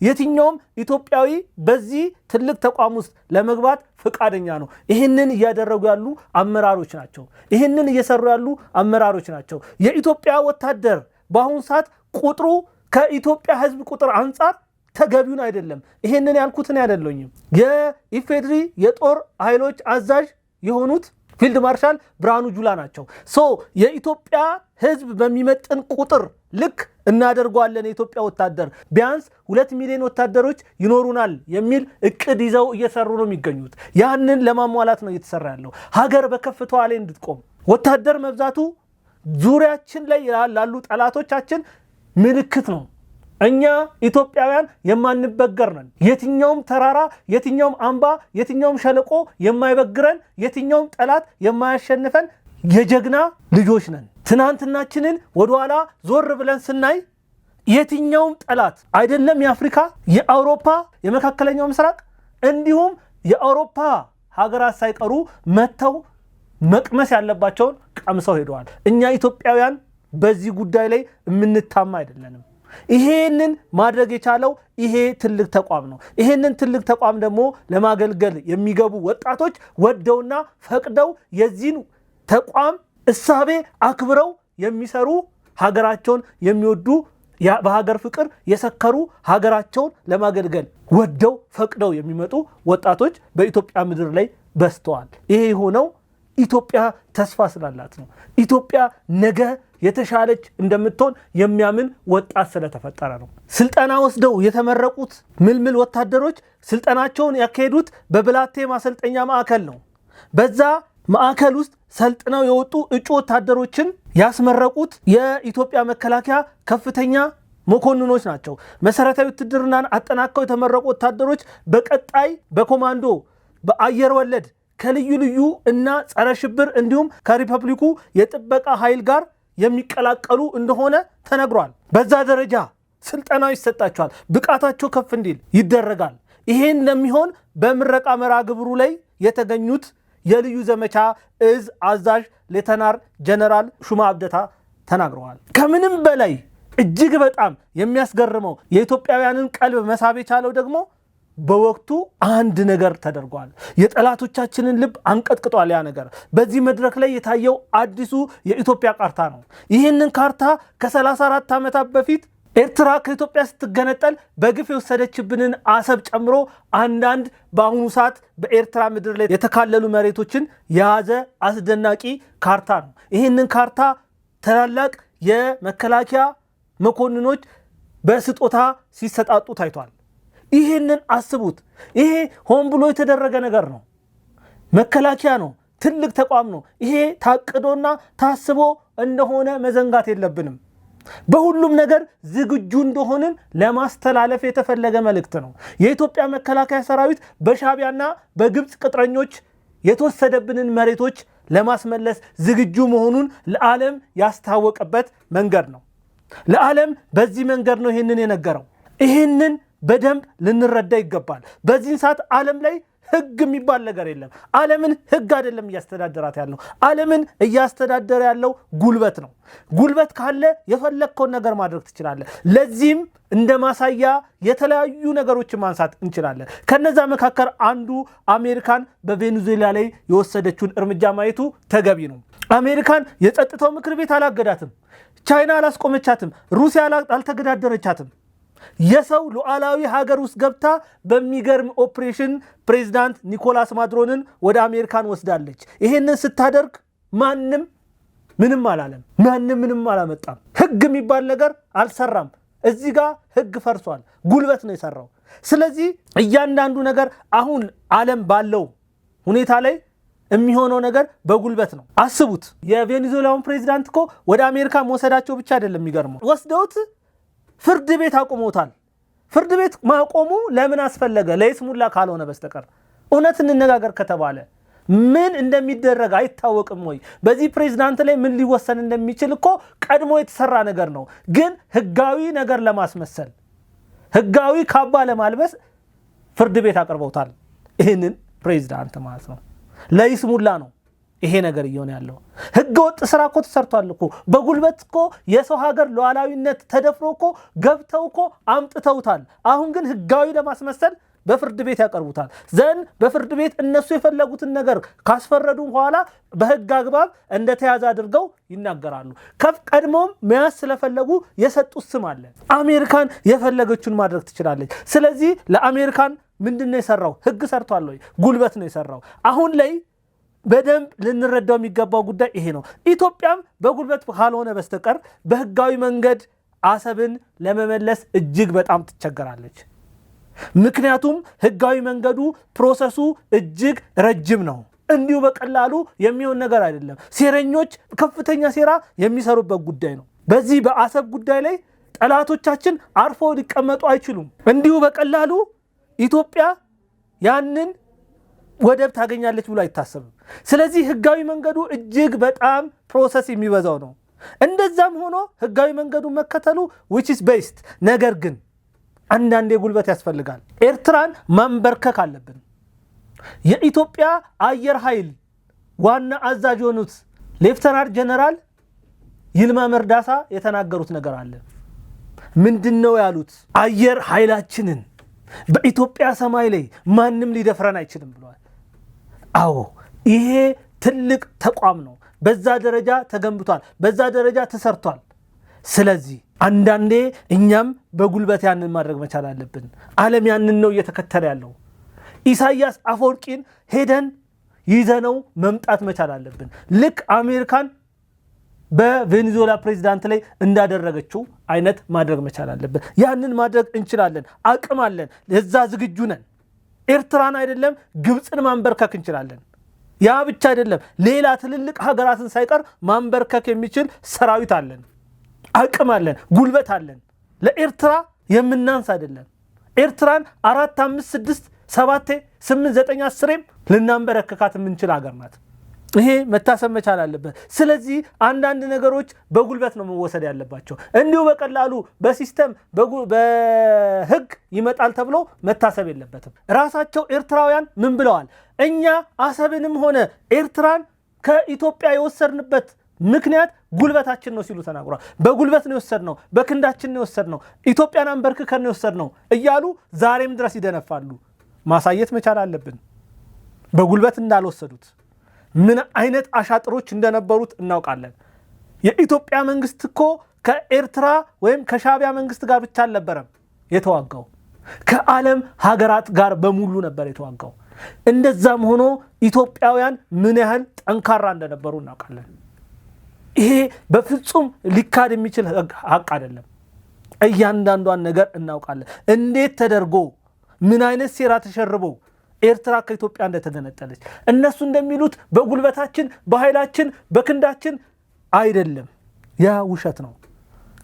የትኛውም ኢትዮጵያዊ በዚህ ትልቅ ተቋም ውስጥ ለመግባት ፈቃደኛ ነው። ይህንን እያደረጉ ያሉ አመራሮች ናቸው። ይህንን እየሰሩ ያሉ አመራሮች ናቸው። የኢትዮጵያ ወታደር በአሁኑ ሰዓት ቁጥሩ ከኢትዮጵያ ሕዝብ ቁጥር አንጻር ተገቢውን አይደለም። ይህንን ያልኩትን አይደለኝም። የኢፌድሪ የጦር ኃይሎች አዛዥ የሆኑት ፊልድ ማርሻል ብርሃኑ ጁላ ናቸው። የኢትዮጵያ ሕዝብ በሚመጥን ቁጥር ልክ እናደርጓለን። የኢትዮጵያ ወታደር ቢያንስ 2 ሚሊዮን ወታደሮች ይኖሩናል የሚል እቅድ ይዘው እየሰሩ ነው የሚገኙት። ያንን ለማሟላት ነው እየተሰራ ያለው። ሀገር በከፍታዋ ላይ እንድትቆም ወታደር መብዛቱ ዙሪያችን ላይ ላሉ ጠላቶቻችን ምልክት ነው። እኛ ኢትዮጵያውያን የማንበገር ነን። የትኛውም ተራራ፣ የትኛውም አምባ፣ የትኛውም ሸለቆ የማይበግረን፣ የትኛውም ጠላት የማያሸንፈን የጀግና ልጆች ነን። ትናንትናችንን ወደኋላ ዞር ብለን ስናይ የትኛውም ጠላት አይደለም የአፍሪካ፣ የአውሮፓ፣ የመካከለኛው ምስራቅ እንዲሁም የአውሮፓ ሀገራት ሳይቀሩ መተው መቅመስ ያለባቸውን ቀምሰው ሄደዋል። እኛ ኢትዮጵያውያን በዚህ ጉዳይ ላይ የምንታማ አይደለንም። ይሄንን ማድረግ የቻለው ይሄ ትልቅ ተቋም ነው። ይሄንን ትልቅ ተቋም ደግሞ ለማገልገል የሚገቡ ወጣቶች ወደውና ፈቅደው የዚህን ተቋም እሳቤ አክብረው የሚሰሩ ሀገራቸውን የሚወዱ በሀገር ፍቅር የሰከሩ ሀገራቸውን ለማገልገል ወደው ፈቅደው የሚመጡ ወጣቶች በኢትዮጵያ ምድር ላይ በዝተዋል። ይሄ የሆነው ኢትዮጵያ ተስፋ ስላላት ነው። ኢትዮጵያ ነገ የተሻለች እንደምትሆን የሚያምን ወጣት ስለተፈጠረ ነው። ስልጠና ወስደው የተመረቁት ምልምል ወታደሮች ስልጠናቸውን ያካሄዱት በብላቴ ማሰልጠኛ ማዕከል ነው። በዛ ማዕከል ውስጥ ሰልጥነው የወጡ እጩ ወታደሮችን ያስመረቁት የኢትዮጵያ መከላከያ ከፍተኛ መኮንኖች ናቸው። መሰረታዊ ውትድርናን አጠናቀው የተመረቁ ወታደሮች በቀጣይ በኮማንዶ በአየር ወለድ ከልዩ ልዩ እና ጸረ ሽብር እንዲሁም ከሪፐብሊኩ የጥበቃ ኃይል ጋር የሚቀላቀሉ እንደሆነ ተነግሯል። በዛ ደረጃ ስልጠናው ይሰጣቸዋል። ብቃታቸው ከፍ እንዲል ይደረጋል። ይሄን ለሚሆን በምረቃ መርሃ ግብሩ ላይ የተገኙት የልዩ ዘመቻ እዝ አዛዥ ሌተናር ጀነራል ሹማ አብደታ ተናግረዋል። ከምንም በላይ እጅግ በጣም የሚያስገርመው የኢትዮጵያውያንን ቀልብ መሳብ የቻለው ደግሞ በወቅቱ አንድ ነገር ተደርጓል። የጠላቶቻችንን ልብ አንቀጥቅጧል። ያ ነገር በዚህ መድረክ ላይ የታየው አዲሱ የኢትዮጵያ ካርታ ነው። ይህንን ካርታ ከ34 ዓመታት በፊት ኤርትራ ከኢትዮጵያ ስትገነጠል በግፍ የወሰደችብንን አሰብ ጨምሮ አንዳንድ በአሁኑ ሰዓት በኤርትራ ምድር ላይ የተካለሉ መሬቶችን የያዘ አስደናቂ ካርታ ነው። ይህንን ካርታ ታላላቅ የመከላከያ መኮንኖች በስጦታ ሲሰጣጡ ታይቷል። ይህንን አስቡት። ይሄ ሆን ብሎ የተደረገ ነገር ነው። መከላከያ ነው፣ ትልቅ ተቋም ነው። ይሄ ታቅዶና ታስቦ እንደሆነ መዘንጋት የለብንም። በሁሉም ነገር ዝግጁ እንደሆንን ለማስተላለፍ የተፈለገ መልእክት ነው። የኢትዮጵያ መከላከያ ሰራዊት በሻዕቢያና በግብፅ ቅጥረኞች የተወሰደብንን መሬቶች ለማስመለስ ዝግጁ መሆኑን ለዓለም ያስታወቀበት መንገድ ነው። ለዓለም በዚህ መንገድ ነው ይህንን የነገረው። ይህንን በደንብ ልንረዳ ይገባል። በዚህ ሰዓት ዓለም ላይ ህግ የሚባል ነገር የለም። ዓለምን ህግ አይደለም እያስተዳደራት ያለው። ዓለምን እያስተዳደረ ያለው ጉልበት ነው። ጉልበት ካለ የፈለግከውን ነገር ማድረግ ትችላለህ። ለዚህም እንደ ማሳያ የተለያዩ ነገሮችን ማንሳት እንችላለን። ከነዛ መካከል አንዱ አሜሪካን በቬኔዙዌላ ላይ የወሰደችውን እርምጃ ማየቱ ተገቢ ነው። አሜሪካን የጸጥታው ምክር ቤት አላገዳትም። ቻይና አላስቆመቻትም። ሩሲያ አልተገዳደረቻትም። የሰው ሉዓላዊ ሀገር ውስጥ ገብታ በሚገርም ኦፕሬሽን ፕሬዝዳንት ኒኮላስ ማዱሮን ወደ አሜሪካን ወስዳለች። ይሄንን ስታደርግ ማንም ምንም አላለም። ማንም ምንም አላመጣም። ህግ የሚባል ነገር አልሰራም። እዚህ ጋር ህግ ፈርሷል። ጉልበት ነው የሰራው። ስለዚህ እያንዳንዱ ነገር አሁን ዓለም ባለው ሁኔታ ላይ የሚሆነው ነገር በጉልበት ነው። አስቡት። የቬኔዙዌላውን ፕሬዝዳንት እኮ ወደ አሜሪካ መውሰዳቸው ብቻ አይደለም የሚገርመው፣ ወስደውት ፍርድ ቤት አቆሞታል። ፍርድ ቤት ማቆሙ ለምን አስፈለገ? ለይስሙላ ካልሆነ በስተቀር እውነት እንነጋገር ከተባለ ምን እንደሚደረግ አይታወቅም ወይ? በዚህ ፕሬዝዳንት ላይ ምን ሊወሰን እንደሚችል እኮ ቀድሞ የተሰራ ነገር ነው። ግን ህጋዊ ነገር ለማስመሰል ህጋዊ ካባ ለማልበስ ፍርድ ቤት አቅርበውታል። ይህንን ፕሬዝዳንት ማለት ነው። ለይስሙላ ነው ይሄ ነገር እየሆነ ያለው። ህገ ወጥ ስራ እኮ ተሰርቷል እኮ። በጉልበት እኮ የሰው ሀገር ሉዓላዊነት ተደፍሮ እኮ ገብተው እኮ አምጥተውታል። አሁን ግን ህጋዊ ለማስመሰል በፍርድ ቤት ያቀርቡታል። ዘን በፍርድ ቤት እነሱ የፈለጉትን ነገር ካስፈረዱ በኋላ በህግ አግባብ እንደተያዘ አድርገው ይናገራሉ። ቀድሞም መያዝ ስለፈለጉ የሰጡት ስም አለ። አሜሪካን የፈለገችውን ማድረግ ትችላለች። ስለዚህ ለአሜሪካን ምንድነው የሰራው? ህግ ሰርቷል ወይ? ጉልበት ነው የሰራው። አሁን ላይ በደንብ ልንረዳው የሚገባው ጉዳይ ይሄ ነው። ኢትዮጵያም በጉልበት ካልሆነ በስተቀር በህጋዊ መንገድ አሰብን ለመመለስ እጅግ በጣም ትቸገራለች። ምክንያቱም ህጋዊ መንገዱ ፕሮሰሱ እጅግ ረጅም ነው። እንዲሁ በቀላሉ የሚሆን ነገር አይደለም። ሴረኞች ከፍተኛ ሴራ የሚሰሩበት ጉዳይ ነው። በዚህ በአሰብ ጉዳይ ላይ ጠላቶቻችን አርፎ ሊቀመጡ አይችሉም። እንዲሁ በቀላሉ ኢትዮጵያ ያንን ወደብ ታገኛለች ብሎ አይታሰብም። ስለዚህ ህጋዊ መንገዱ እጅግ በጣም ፕሮሰስ የሚበዛው ነው። እንደዛም ሆኖ ህጋዊ መንገዱ መከተሉ which is best። ነገር ግን አንዳንዴ ጉልበት ያስፈልጋል። ኤርትራን ማንበርከክ አለብን። የኢትዮጵያ አየር ኃይል ዋና አዛዥ የሆኑት ሌፍተናንት ጀነራል ይልማ መርዳሳ የተናገሩት ነገር አለ። ምንድነው ያሉት? አየር ኃይላችንን በኢትዮጵያ ሰማይ ላይ ማንም ሊደፍረን አይችልም ብለዋል። አዎ ይሄ ትልቅ ተቋም ነው። በዛ ደረጃ ተገንብቷል፣ በዛ ደረጃ ተሰርቷል። ስለዚህ አንዳንዴ እኛም በጉልበት ያንን ማድረግ መቻል አለብን። ዓለም ያንን ነው እየተከተለ ያለው። ኢሳያስ አፈወርቂን ሄደን ይዘነው መምጣት መቻል አለብን። ልክ አሜሪካን በቬኔዙዌላ ፕሬዝዳንት ላይ እንዳደረገችው አይነት ማድረግ መቻል አለብን። ያንን ማድረግ እንችላለን፣ አቅም አለን፣ ለዛ ዝግጁ ነን። ኤርትራን አይደለም ግብፅን ማንበርከክ እንችላለን። ያ ብቻ አይደለም፣ ሌላ ትልልቅ ሀገራትን ሳይቀር ማንበርከክ የሚችል ሰራዊት አለን፣ አቅም አለን፣ ጉልበት አለን። ለኤርትራ የምናንስ አይደለም። ኤርትራን 4 5 6 7 8 9 10 ልናንበረከካት የምንችል ሀገር ናት። ይሄ መታሰብ መቻል አለበት። ስለዚህ አንዳንድ ነገሮች በጉልበት ነው መወሰድ ያለባቸው። እንዲሁ በቀላሉ በሲስተም በህግ ይመጣል ተብሎ መታሰብ የለበትም። ራሳቸው ኤርትራውያን ምን ብለዋል? እኛ አሰብንም ሆነ ኤርትራን ከኢትዮጵያ የወሰድንበት ምክንያት ጉልበታችን ነው ሲሉ ተናግሯል። በጉልበት ነው የወሰድነው፣ በክንዳችን ነው የወሰድነው፣ ኢትዮጵያን አንበርክከን ነው የወሰድነው እያሉ ዛሬም ድረስ ይደነፋሉ። ማሳየት መቻል አለብን በጉልበት እንዳልወሰዱት። ምን አይነት አሻጥሮች እንደነበሩት እናውቃለን። የኢትዮጵያ መንግስት እኮ ከኤርትራ ወይም ከሻቢያ መንግስት ጋር ብቻ አልነበረም የተዋጋው፣ ከዓለም ሀገራት ጋር በሙሉ ነበር የተዋጋው። እንደዛም ሆኖ ኢትዮጵያውያን ምን ያህል ጠንካራ እንደነበሩ እናውቃለን። ይሄ በፍጹም ሊካድ የሚችል ሀቅ አይደለም። እያንዳንዷን ነገር እናውቃለን። እንዴት ተደርጎ ምን አይነት ሴራ ተሸርቦ ኤርትራ ከኢትዮጵያ እንደተገነጠለች። እነሱ እንደሚሉት በጉልበታችን፣ በኃይላችን፣ በክንዳችን አይደለም። ያ ውሸት ነው።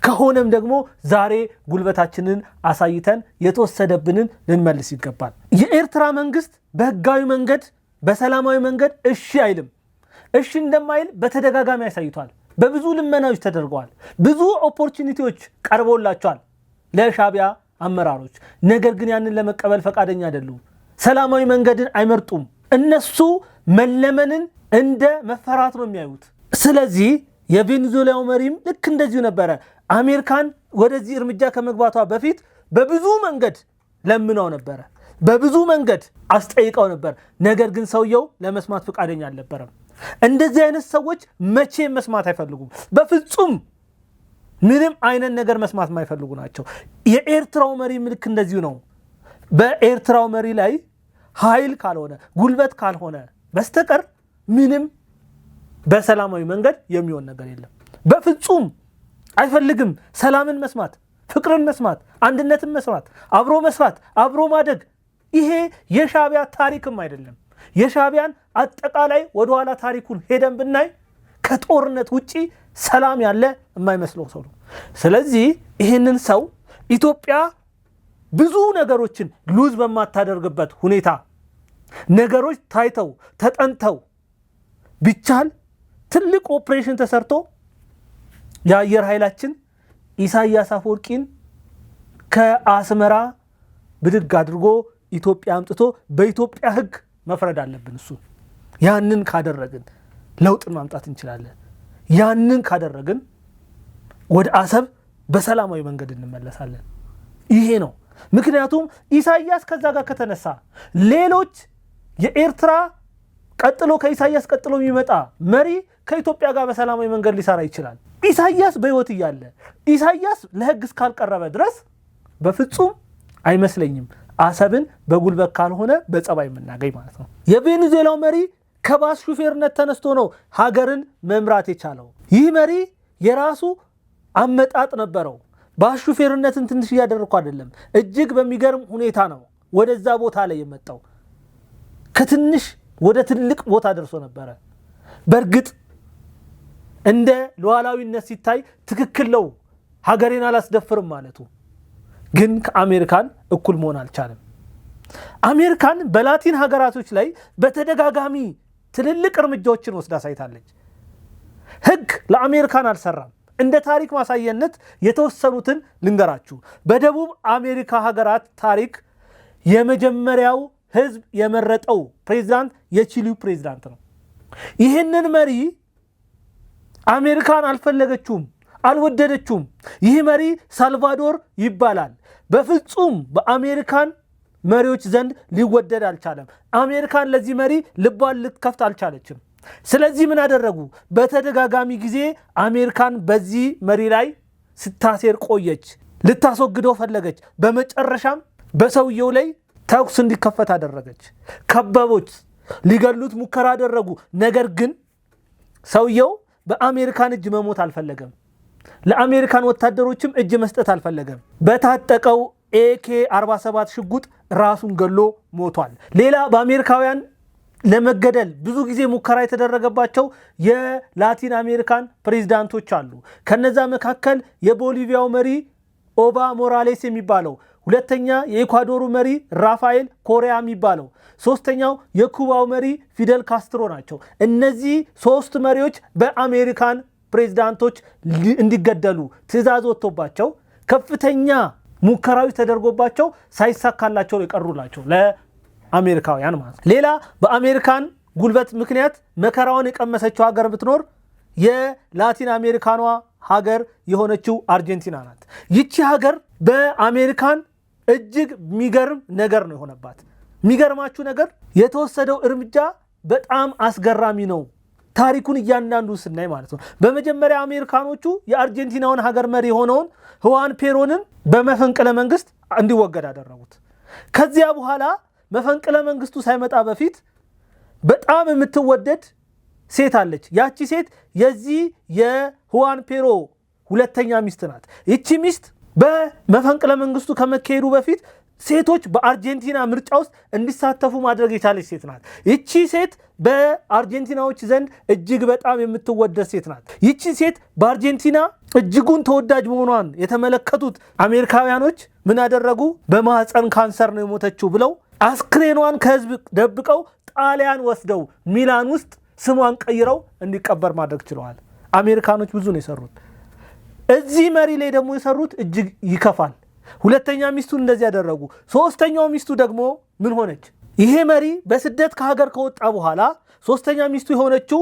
ከሆነም ደግሞ ዛሬ ጉልበታችንን አሳይተን የተወሰደብንን ልንመልስ ይገባል። የኤርትራ መንግስት በህጋዊ መንገድ በሰላማዊ መንገድ እሺ አይልም። እሺ እንደማይል በተደጋጋሚ ያሳይቷል። በብዙ ልመናዎች ተደርገዋል። ብዙ ኦፖርቹኒቲዎች ቀርቦላቸዋል ለሻቢያ አመራሮች። ነገር ግን ያንን ለመቀበል ፈቃደኛ አይደሉም። ሰላማዊ መንገድን አይመርጡም። እነሱ መለመንን እንደ መፈራት ነው የሚያዩት። ስለዚህ የቬኔዙዌላው መሪም ልክ እንደዚሁ ነበረ። አሜሪካን ወደዚህ እርምጃ ከመግባቷ በፊት በብዙ መንገድ ለምነው ነበረ፣ በብዙ መንገድ አስጠይቀው ነበር። ነገር ግን ሰውየው ለመስማት ፈቃደኛ አልነበረም። እንደዚህ አይነት ሰዎች መቼም መስማት አይፈልጉም። በፍጹም ምንም አይነት ነገር መስማት የማይፈልጉ ናቸው። የኤርትራው መሪ ልክ እንደዚሁ ነው። በኤርትራው መሪ ላይ ኃይል ካልሆነ ጉልበት ካልሆነ በስተቀር ምንም በሰላማዊ መንገድ የሚሆን ነገር የለም። በፍጹም አይፈልግም። ሰላምን መስማት፣ ፍቅርን መስማት፣ አንድነትን መስማት፣ አብሮ መስራት፣ አብሮ ማደግ። ይሄ የሻቢያ ታሪክም አይደለም። የሻቢያን አጠቃላይ ወደኋላ ታሪኩን ሄደን ብናይ ከጦርነት ውጪ ሰላም ያለ የማይመስለው ሰው ነው። ስለዚህ ይህንን ሰው ኢትዮጵያ ብዙ ነገሮችን ሉዝ በማታደርግበት ሁኔታ ነገሮች ታይተው ተጠንተው ቢቻል ትልቅ ኦፕሬሽን ተሰርቶ የአየር ኃይላችን ኢሳያስ አፈወርቂን ከአስመራ ብድግ አድርጎ ኢትዮጵያ አምጥቶ በኢትዮጵያ ሕግ መፍረድ አለብን። እሱ ያንን ካደረግን ለውጥን ማምጣት እንችላለን። ያንን ካደረግን ወደ አሰብ በሰላማዊ መንገድ እንመለሳለን። ይሄ ነው። ምክንያቱም ኢሳያስ ከዛ ጋር ከተነሳ ሌሎች የኤርትራ ቀጥሎ ከኢሳያስ ቀጥሎ የሚመጣ መሪ ከኢትዮጵያ ጋር በሰላማዊ መንገድ ሊሰራ ይችላል። ኢሳያስ በህይወት እያለ ኢሳያስ ለህግ እስካልቀረበ ድረስ በፍጹም አይመስለኝም አሰብን በጉልበት ካልሆነ በጸባይ የምናገኝ ማለት ነው። የቬኔዙዌላው መሪ ከባስ ሹፌርነት ተነስቶ ነው ሀገርን መምራት የቻለው። ይህ መሪ የራሱ አመጣጥ ነበረው። ባስ ሹፌርነትን ትንሽ እያደረኩ አይደለም፣ እጅግ በሚገርም ሁኔታ ነው ወደዛ ቦታ ላይ የመጣው። ከትንሽ ወደ ትልቅ ቦታ ደርሶ ነበረ። በእርግጥ እንደ ሉዓላዊነት ሲታይ ትክክል ነው፣ ሀገሬን አላስደፍርም ማለቱ። ግን ከአሜሪካን እኩል መሆን አልቻለም። አሜሪካን በላቲን ሀገራቶች ላይ በተደጋጋሚ ትልልቅ እርምጃዎችን ወስዳ ሳይታለች። ህግ ለአሜሪካን አልሰራም። እንደ ታሪክ ማሳየነት የተወሰኑትን ልንገራችሁ። በደቡብ አሜሪካ ሀገራት ታሪክ የመጀመሪያው ህዝብ የመረጠው ፕሬዝዳንት የቺሊው ፕሬዝዳንት ነው። ይህንን መሪ አሜሪካን አልፈለገችውም፣ አልወደደችውም። ይህ መሪ ሳልቫዶር ይባላል። በፍጹም በአሜሪካን መሪዎች ዘንድ ሊወደድ አልቻለም። አሜሪካን ለዚህ መሪ ልቧን ልትከፍት አልቻለችም። ስለዚህ ምን አደረጉ? በተደጋጋሚ ጊዜ አሜሪካን በዚህ መሪ ላይ ስታሴር ቆየች። ልታስወግደው ፈለገች። በመጨረሻም በሰውየው ላይ ተኩስ እንዲከፈት አደረገች። ከበቦች፣ ሊገሉት ሙከራ አደረጉ። ነገር ግን ሰውየው በአሜሪካን እጅ መሞት አልፈለገም። ለአሜሪካን ወታደሮችም እጅ መስጠት አልፈለገም። በታጠቀው AK-47 ሽጉጥ ራሱን ገሎ ሞቷል። ሌላ በአሜሪካውያን ለመገደል ብዙ ጊዜ ሙከራ የተደረገባቸው የላቲን አሜሪካን ፕሬዝዳንቶች አሉ። ከነዛ መካከል የቦሊቪያው መሪ ኦባ ሞራሌስ የሚባለው፣ ሁለተኛ የኢኳዶሩ መሪ ራፋኤል ኮሪያ የሚባለው፣ ሶስተኛው የኩባው መሪ ፊደል ካስትሮ ናቸው። እነዚህ ሶስት መሪዎች በአሜሪካን ፕሬዝዳንቶች እንዲገደሉ ትዕዛዝ ወጥቶባቸው ከፍተኛ ሙከራዎች ተደርጎባቸው ሳይሳካላቸው የቀሩላቸው ለአሜሪካውያን ማለት ነው። ሌላ በአሜሪካን ጉልበት ምክንያት መከራውን የቀመሰችው ሀገር ብትኖር የላቲን አሜሪካኗ ሀገር የሆነችው አርጀንቲና ናት። ይቺ ሀገር በአሜሪካን እጅግ የሚገርም ነገር ነው የሆነባት። የሚገርማችሁ ነገር የተወሰደው እርምጃ በጣም አስገራሚ ነው። ታሪኩን እያንዳንዱ ስናይ ማለት ነው። በመጀመሪያ አሜሪካኖቹ የአርጀንቲናውን ሀገር መሪ የሆነውን ሁዋን ፔሮንን በመፈንቅለ መንግስት እንዲወገድ አደረጉት። ከዚያ በኋላ መፈንቅለ መንግስቱ ሳይመጣ በፊት በጣም የምትወደድ ሴት አለች። ያቺ ሴት የዚህ የሁዋን ፔሮ ሁለተኛ ሚስት ናት። ይቺ ሚስት በመፈንቅለ መንግስቱ ከመካሄዱ በፊት ሴቶች በአርጀንቲና ምርጫ ውስጥ እንዲሳተፉ ማድረግ የቻለች ሴት ናት። ይቺ ሴት በአርጀንቲናዎች ዘንድ እጅግ በጣም የምትወደድ ሴት ናት። ይቺ ሴት በአርጀንቲና እጅጉን ተወዳጅ መሆኗን የተመለከቱት አሜሪካውያኖች ምን አደረጉ? በማህፀን ካንሰር ነው የሞተችው ብለው አስክሬኗን ከህዝብ ደብቀው ጣሊያን ወስደው ሚላን ውስጥ ስሟን ቀይረው እንዲቀበር ማድረግ ችለዋል። አሜሪካኖች ብዙ ነው የሰሩት። እዚህ መሪ ላይ ደግሞ የሰሩት እጅግ ይከፋል። ሁለተኛ ሚስቱን እንደዚህ ያደረጉ። ሶስተኛው ሚስቱ ደግሞ ምን ሆነች? ይሄ መሪ በስደት ከሀገር ከወጣ በኋላ ሶስተኛ ሚስቱ የሆነችው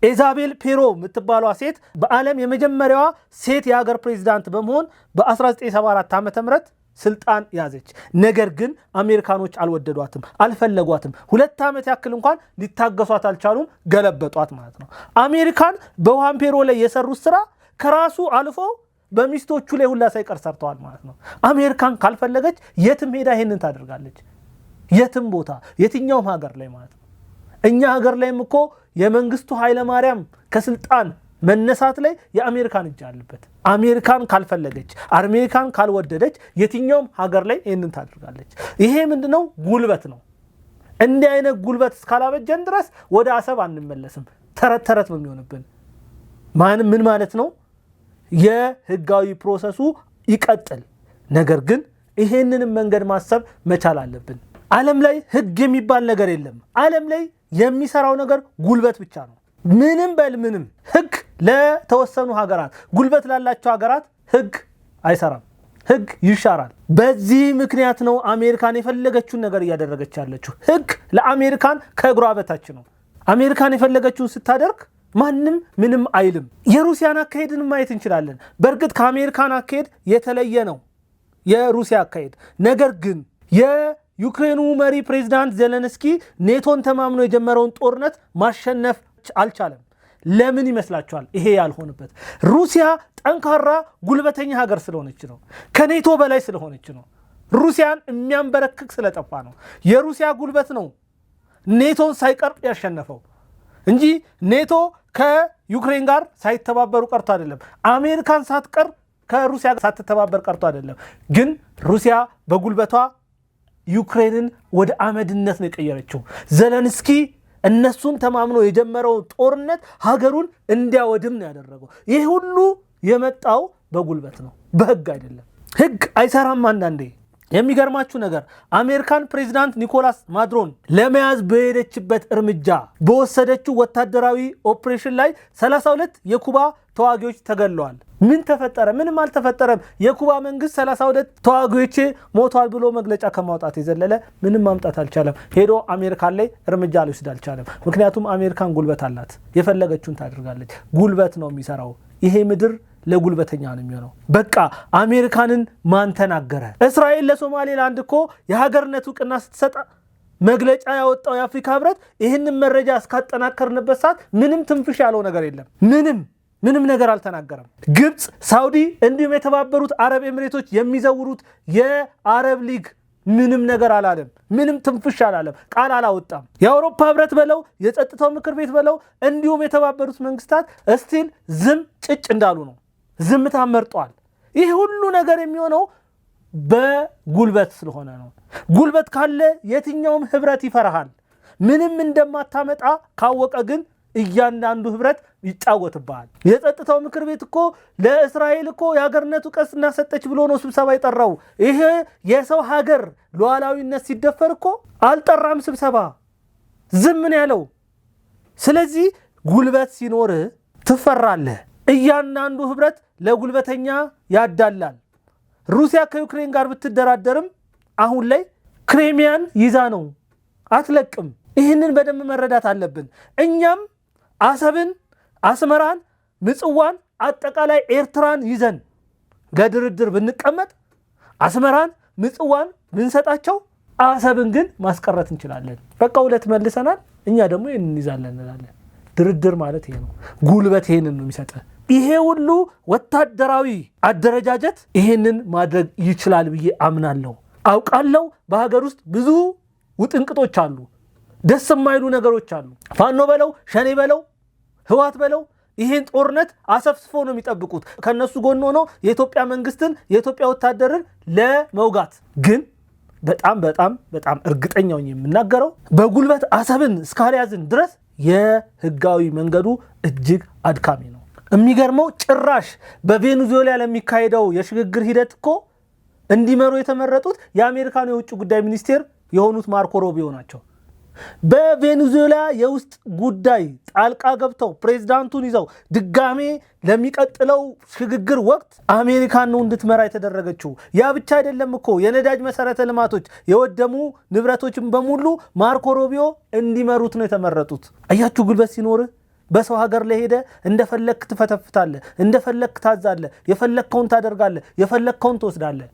ኢዛቤል ፔሮ የምትባሏ ሴት በዓለም የመጀመሪያዋ ሴት የሀገር ፕሬዝዳንት በመሆን በ1974 ዓ.ም ስልጣን ያዘች። ነገር ግን አሜሪካኖች አልወደዷትም፣ አልፈለጓትም። 2 ዓመት ያክል እንኳን ሊታገሷት አልቻሉም። ገለበጧት ማለት ነው። አሜሪካን በሁዋን ፔሮ ላይ የሰሩት ስራ ከራሱ አልፎ በሚስቶቹ ላይ ሁላ ሳይቀር ሰርተዋል ማለት ነው። አሜሪካን ካልፈለገች የትም ሄዳ ይሄንን ታደርጋለች። የትም ቦታ የትኛውም ሀገር ላይ ማለት ነው። እኛ ሀገር ላይም እኮ የመንግስቱ ኃይለ ማርያም ከስልጣን መነሳት ላይ የአሜሪካን እጅ አለበት። አሜሪካን ካልፈለገች፣ አሜሪካን ካልወደደች የትኛውም ሀገር ላይ ይሄንን ታደርጋለች። ይሄ ምንድነው? ጉልበት ነው። እንዲህ አይነት ጉልበት እስካላበጀን ድረስ ወደ አሰብ አንመለስም። ተረት ተረት ነው የሚሆንብን። ምን ማለት ነው? የህጋዊ ፕሮሰሱ ይቀጥል። ነገር ግን ይሄንንም መንገድ ማሰብ መቻል አለብን። ዓለም ላይ ህግ የሚባል ነገር የለም። ዓለም ላይ የሚሰራው ነገር ጉልበት ብቻ ነው። ምንም በል ምንም ህግ ለተወሰኑ ሀገራት፣ ጉልበት ላላቸው ሀገራት ህግ አይሰራም። ህግ ይሻራል። በዚህ ምክንያት ነው አሜሪካን የፈለገችውን ነገር እያደረገች ያለችው። ህግ ለአሜሪካን ከእግሯ በታች ነው። አሜሪካን የፈለገችውን ስታደርግ ማንም ምንም አይልም። የሩሲያን አካሄድን ማየት እንችላለን። በእርግጥ ከአሜሪካን አካሄድ የተለየ ነው የሩሲያ አካሄድ። ነገር ግን የዩክሬኑ መሪ ፕሬዝዳንት ዜሌንስኪ ኔቶን ተማምኖ የጀመረውን ጦርነት ማሸነፍ አልቻለም። ለምን ይመስላችኋል? ይሄ ያልሆነበት ሩሲያ ጠንካራ ጉልበተኛ ሀገር ስለሆነች ነው። ከኔቶ በላይ ስለሆነች ነው። ሩሲያን የሚያንበረክክ ስለጠፋ ነው። የሩሲያ ጉልበት ነው ኔቶን ሳይቀር ያሸነፈው እንጂ ኔቶ ከዩክሬን ጋር ሳይተባበሩ ቀርቶ አይደለም። አሜሪካን ሳትቀር ከሩሲያ ጋር ሳትተባበር ቀርቶ አይደለም። ግን ሩሲያ በጉልበቷ ዩክሬንን ወደ አመድነት ነው የቀየረችው። ዜሌንስኪ እነሱን ተማምኖ የጀመረው ጦርነት ሀገሩን እንዲያወድም ነው ያደረገው። ይህ ሁሉ የመጣው በጉልበት ነው፣ በህግ አይደለም። ህግ አይሰራም አንዳንዴ። የሚገርማችሁ ነገር አሜሪካን ፕሬዝዳንት ኒኮላስ ማዱሮን ለመያዝ በሄደችበት እርምጃ በወሰደችው ወታደራዊ ኦፕሬሽን ላይ 32 የኩባ ተዋጊዎች ተገለዋል። ምን ተፈጠረ? ምንም አልተፈጠረም። የኩባ መንግስት 32 ተዋጊዎች ሞቷል ብሎ መግለጫ ከማውጣት የዘለለ ምንም ማምጣት አልቻለም። ሄዶ አሜሪካን ላይ እርምጃ ሊወስድ አልቻለም። ምክንያቱም አሜሪካን ጉልበት አላት፣ የፈለገችውን ታደርጋለች። ጉልበት ነው የሚሰራው። ይሄ ምድር ለጉልበተኛ ነው የሚሆነው። በቃ አሜሪካንን ማን ተናገረ? እስራኤል ለሶማሌላንድ እኮ የሀገርነት ዕውቅና ስትሰጥ መግለጫ ያወጣው የአፍሪካ ህብረት ይህንን መረጃ እስካጠናከርንበት ሰዓት ምንም ትንፍሽ ያለው ነገር የለም። ምንም ነገር አልተናገረም። ግብፅ፣ ሳውዲ እንዲሁም የተባበሩት አረብ ኤምሬቶች የሚዘውሩት የአረብ ሊግ ምንም ነገር አላለም። ምንም ትንፍሽ አላለም። ቃል አላወጣም። የአውሮፓ ህብረት በለው የጸጥታው ምክር ቤት በለው እንዲሁም የተባበሩት መንግስታት እስቲል ዝም ጭጭ እንዳሉ ነው። ዝምታ መርጧል። ይህ ሁሉ ነገር የሚሆነው በጉልበት ስለሆነ ነው። ጉልበት ካለ የትኛውም ህብረት ይፈራሃል። ምንም እንደማታመጣ ካወቀ ግን እያንዳንዱ ህብረት ይጫወትብሃል። የጸጥታው ምክር ቤት እኮ ለእስራኤል እኮ የሀገርነቱ ዕውቅና ሰጠች ብሎ ነው ስብሰባ የጠራው። ይሄ የሰው ሀገር ሉዓላዊነት ሲደፈር እኮ አልጠራም ስብሰባ፣ ዝም ነው ያለው። ስለዚህ ጉልበት ሲኖር ትፈራለህ። እያንዳንዱ ህብረት ለጉልበተኛ ያዳላል። ሩሲያ ከዩክሬን ጋር ብትደራደርም አሁን ላይ ክሬሚያን ይዛ ነው፣ አትለቅም። ይህንን በደንብ መረዳት አለብን። እኛም አሰብን፣ አስመራን፣ ምጽዋን፣ አጠቃላይ ኤርትራን ይዘን ለድርድር ብንቀመጥ አስመራን፣ ምጽዋን ብንሰጣቸው አሰብን ግን ማስቀረት እንችላለን። በቃ ሁለት መልሰናል፣ እኛ ደግሞ ይህንን እንይዛለን እንላለን። ድርድር ማለት ይሄ ነው። ጉልበት ይሄንን ነው የሚሰጥ። ይሄ ሁሉ ወታደራዊ አደረጃጀት ይሄንን ማድረግ ይችላል ብዬ አምናለሁ፣ አውቃለሁ። በሀገር ውስጥ ብዙ ውጥንቅጦች አሉ፣ ደስ የማይሉ ነገሮች አሉ። ፋኖ በለው ሸኔ በለው ህዋት በለው ይሄን ጦርነት አሰፍስፎ ነው የሚጠብቁት። ከነሱ ጎን ሆኖ የኢትዮጵያ መንግስትን የኢትዮጵያ ወታደርን ለመውጋት ግን በጣም እርግጠኛው የምናገረው በጉልበት አሰብን እስካልያዝን ድረስ የህጋዊ መንገዱ እጅግ አድካሚ ነው። የሚገርመው ጭራሽ በቬኔዙዌላ ለሚካሄደው የሽግግር ሂደት እኮ እንዲመሩ የተመረጡት የአሜሪካኑ የውጭ ጉዳይ ሚኒስቴር የሆኑት ማርኮ ሩቢዮ ናቸው። በቬኔዙዌላ የውስጥ ጉዳይ ጣልቃ ገብተው ፕሬዝዳንቱን ይዘው ድጋሜ ለሚቀጥለው ሽግግር ወቅት አሜሪካን ነው እንድትመራ የተደረገችው። ያ ብቻ አይደለም እኮ የነዳጅ መሰረተ ልማቶች የወደሙ ንብረቶችን በሙሉ ማርኮ ሩቢዮ እንዲመሩት ነው የተመረጡት። አያችሁ፣ ጉልበት ሲኖርህ በሰው ሀገር ላይ ሄደ እንደፈለክ ትፈተፍታለህ፣ እንደፈለክ ታዛለህ፣ የፈለከውን ታደርጋለህ፣ የፈለከውን ትወስዳለህ።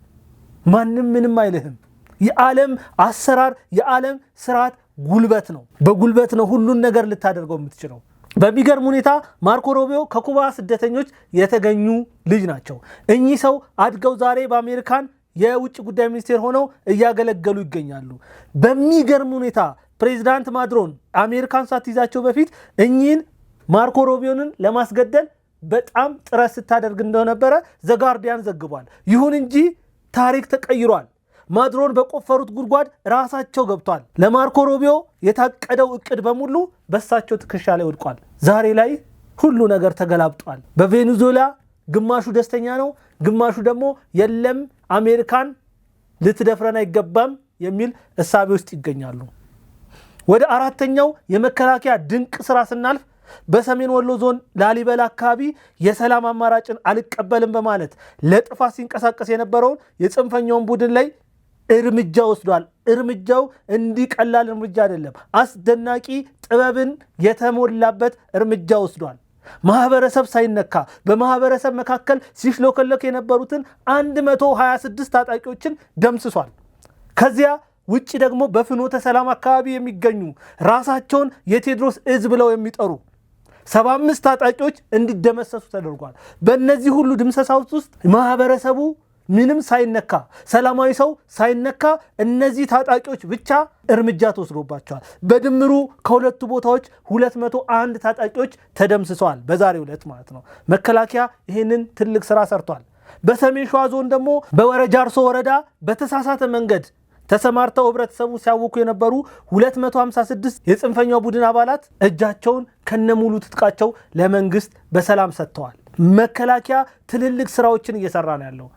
ማንም ምንም አይልህም። የዓለም አሰራር የዓለም ስርዓት ጉልበት ነው። በጉልበት ነው ሁሉን ነገር ልታደርገው የምትችለው። በሚገርም ሁኔታ ማርኮ ሩቢዮ ከኩባ ስደተኞች የተገኙ ልጅ ናቸው። እኚህ ሰው አድገው ዛሬ በአሜሪካን የውጭ ጉዳይ ሚኒስቴር ሆነው እያገለገሉ ይገኛሉ። በሚገርም ሁኔታ ፕሬዝዳንት ማድሮን አሜሪካን ሳትይዛቸው በፊት እኚህን ማርኮ ሩቢዮንን ለማስገደል በጣም ጥረት ስታደርግ እንደነበረ ዘጋርዲያን ዘግቧል። ይሁን እንጂ ታሪክ ተቀይሯል። ማድሮን በቆፈሩት ጉድጓድ ራሳቸው ገብቷል። ለማርኮ ሩቢዮ የታቀደው እቅድ በሙሉ በሳቸው ትከሻ ላይ ወድቋል። ዛሬ ላይ ሁሉ ነገር ተገላብጧል። በቬኔዙዌላ ግማሹ ደስተኛ ነው፣ ግማሹ ደግሞ የለም አሜሪካን ልትደፍረን አይገባም የሚል እሳቤ ውስጥ ይገኛሉ። ወደ አራተኛው የመከላከያ ድንቅ ስራ ስናልፍ በሰሜን ወሎ ዞን ላሊበላ አካባቢ የሰላም አማራጭን አልቀበልም በማለት ለጥፋት ሲንቀሳቀስ የነበረውን የጽንፈኛውን ቡድን ላይ እርምጃ ወስዷል። እርምጃው እንዲቀላል እርምጃ አይደለም፣ አስደናቂ ጥበብን የተሞላበት እርምጃ ወስዷል። ማህበረሰብ ሳይነካ በማህበረሰብ መካከል ሲሽሎከለክ የነበሩትን 126 ታጣቂዎችን ደምስሷል። ከዚያ ውጪ ደግሞ በፍኖተ ሰላም አካባቢ የሚገኙ ራሳቸውን የቴዎድሮስ እዝ ብለው የሚጠሩ 75 ታጣቂዎች እንዲደመሰሱ ተደርጓል። በእነዚህ ሁሉ ድምሰሳዎች ውስጥ ማህበረሰቡ ምንም ሳይነካ ሰላማዊ ሰው ሳይነካ እነዚህ ታጣቂዎች ብቻ እርምጃ ተወስዶባቸዋል። በድምሩ ከሁለቱ ቦታዎች 201 ታጣቂዎች ተደምስሰዋል። በዛሬው ዕለት ማለት ነው። መከላከያ ይህንን ትልቅ ስራ ሰርቷል። በሰሜን ሸዋ ዞን ደግሞ በወረጃርሶ ወረዳ በተሳሳተ መንገድ ተሰማርተው ህብረተሰቡ ሲያውኩ የነበሩ 256 የጽንፈኛው ቡድን አባላት እጃቸውን ከነሙሉ ትጥቃቸው ለመንግስት በሰላም ሰጥተዋል። መከላከያ ትልልቅ ስራዎችን እየሰራ ነው ያለው።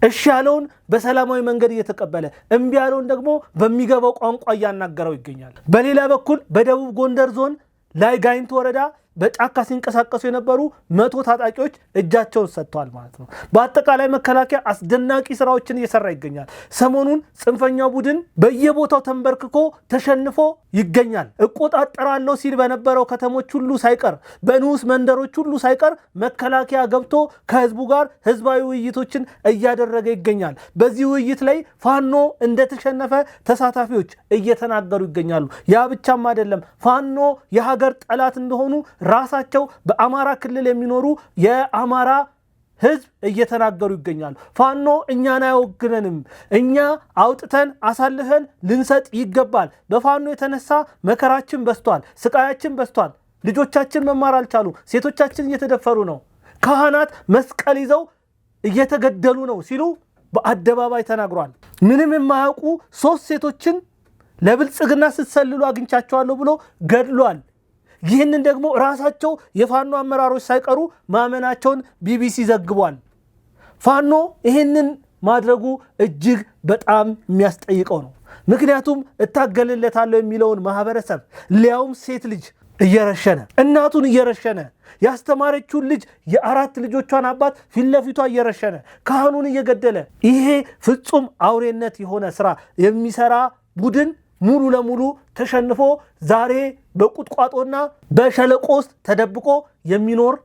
እሺ ያለውን በሰላማዊ መንገድ እየተቀበለ እምቢ ያለውን ደግሞ በሚገባው ቋንቋ እያናገረው ይገኛል። በሌላ በኩል በደቡብ ጎንደር ዞን ላይ ጋይንት ወረዳ በጫካ ሲንቀሳቀሱ የነበሩ 100 ታጣቂዎች እጃቸውን ሰጥተዋል ማለት ነው። በአጠቃላይ መከላከያ አስደናቂ ስራዎችን እየሰራ ይገኛል። ሰሞኑን ጽንፈኛው ቡድን በየቦታው ተንበርክኮ ተሸንፎ ይገኛል። እቆጣጠራለሁ ሲል በነበረው ከተሞች ሁሉ ሳይቀር በንዑስ መንደሮች ሁሉ ሳይቀር መከላከያ ገብቶ ከህዝቡ ጋር ህዝባዊ ውይይቶችን እያደረገ ይገኛል። በዚህ ውይይት ላይ ፋኖ እንደተሸነፈ ተሳታፊዎች እየተናገሩ ይገኛሉ። ያ ብቻም አይደለም። ፋኖ የሀገር ጠላት እንደሆኑ ራሳቸው በአማራ ክልል የሚኖሩ የአማራ ህዝብ እየተናገሩ ይገኛሉ። ፋኖ እኛን አይወግነንም፣ እኛ አውጥተን አሳልፈን ልንሰጥ ይገባል። በፋኖ የተነሳ መከራችን በስቷል፣ ስቃያችን በስቷል። ልጆቻችን መማር አልቻሉ፣ ሴቶቻችን እየተደፈሩ ነው፣ ካህናት መስቀል ይዘው እየተገደሉ ነው ሲሉ በአደባባይ ተናግሯል። ምንም የማያውቁ 3 ሴቶችን ለብልጽግና ስትሰልሉ አግኝቻቸዋለሁ ብሎ ገድሏል። ይህንን ደግሞ ራሳቸው የፋኖ አመራሮች ሳይቀሩ ማመናቸውን ቢቢሲ ዘግቧል። ፋኖ ይህንን ማድረጉ እጅግ በጣም የሚያስጠይቀው ነው። ምክንያቱም እታገልለታለሁ የሚለውን ማህበረሰብ ሊያውም ሴት ልጅ እየረሸነ እናቱን እየረሸነ ያስተማረችውን ልጅ የ4 ልጆቿን አባት ፊት ለፊቷ እየረሸነ ካህኑን እየገደለ ይሄ ፍጹም አውሬነት የሆነ ስራ የሚሰራ ቡድን ሙሉ ለሙሉ ተሸንፎ ዛሬ በቁጥቋጦና በሸለቆ ውስጥ ተደብቆ የሚኖር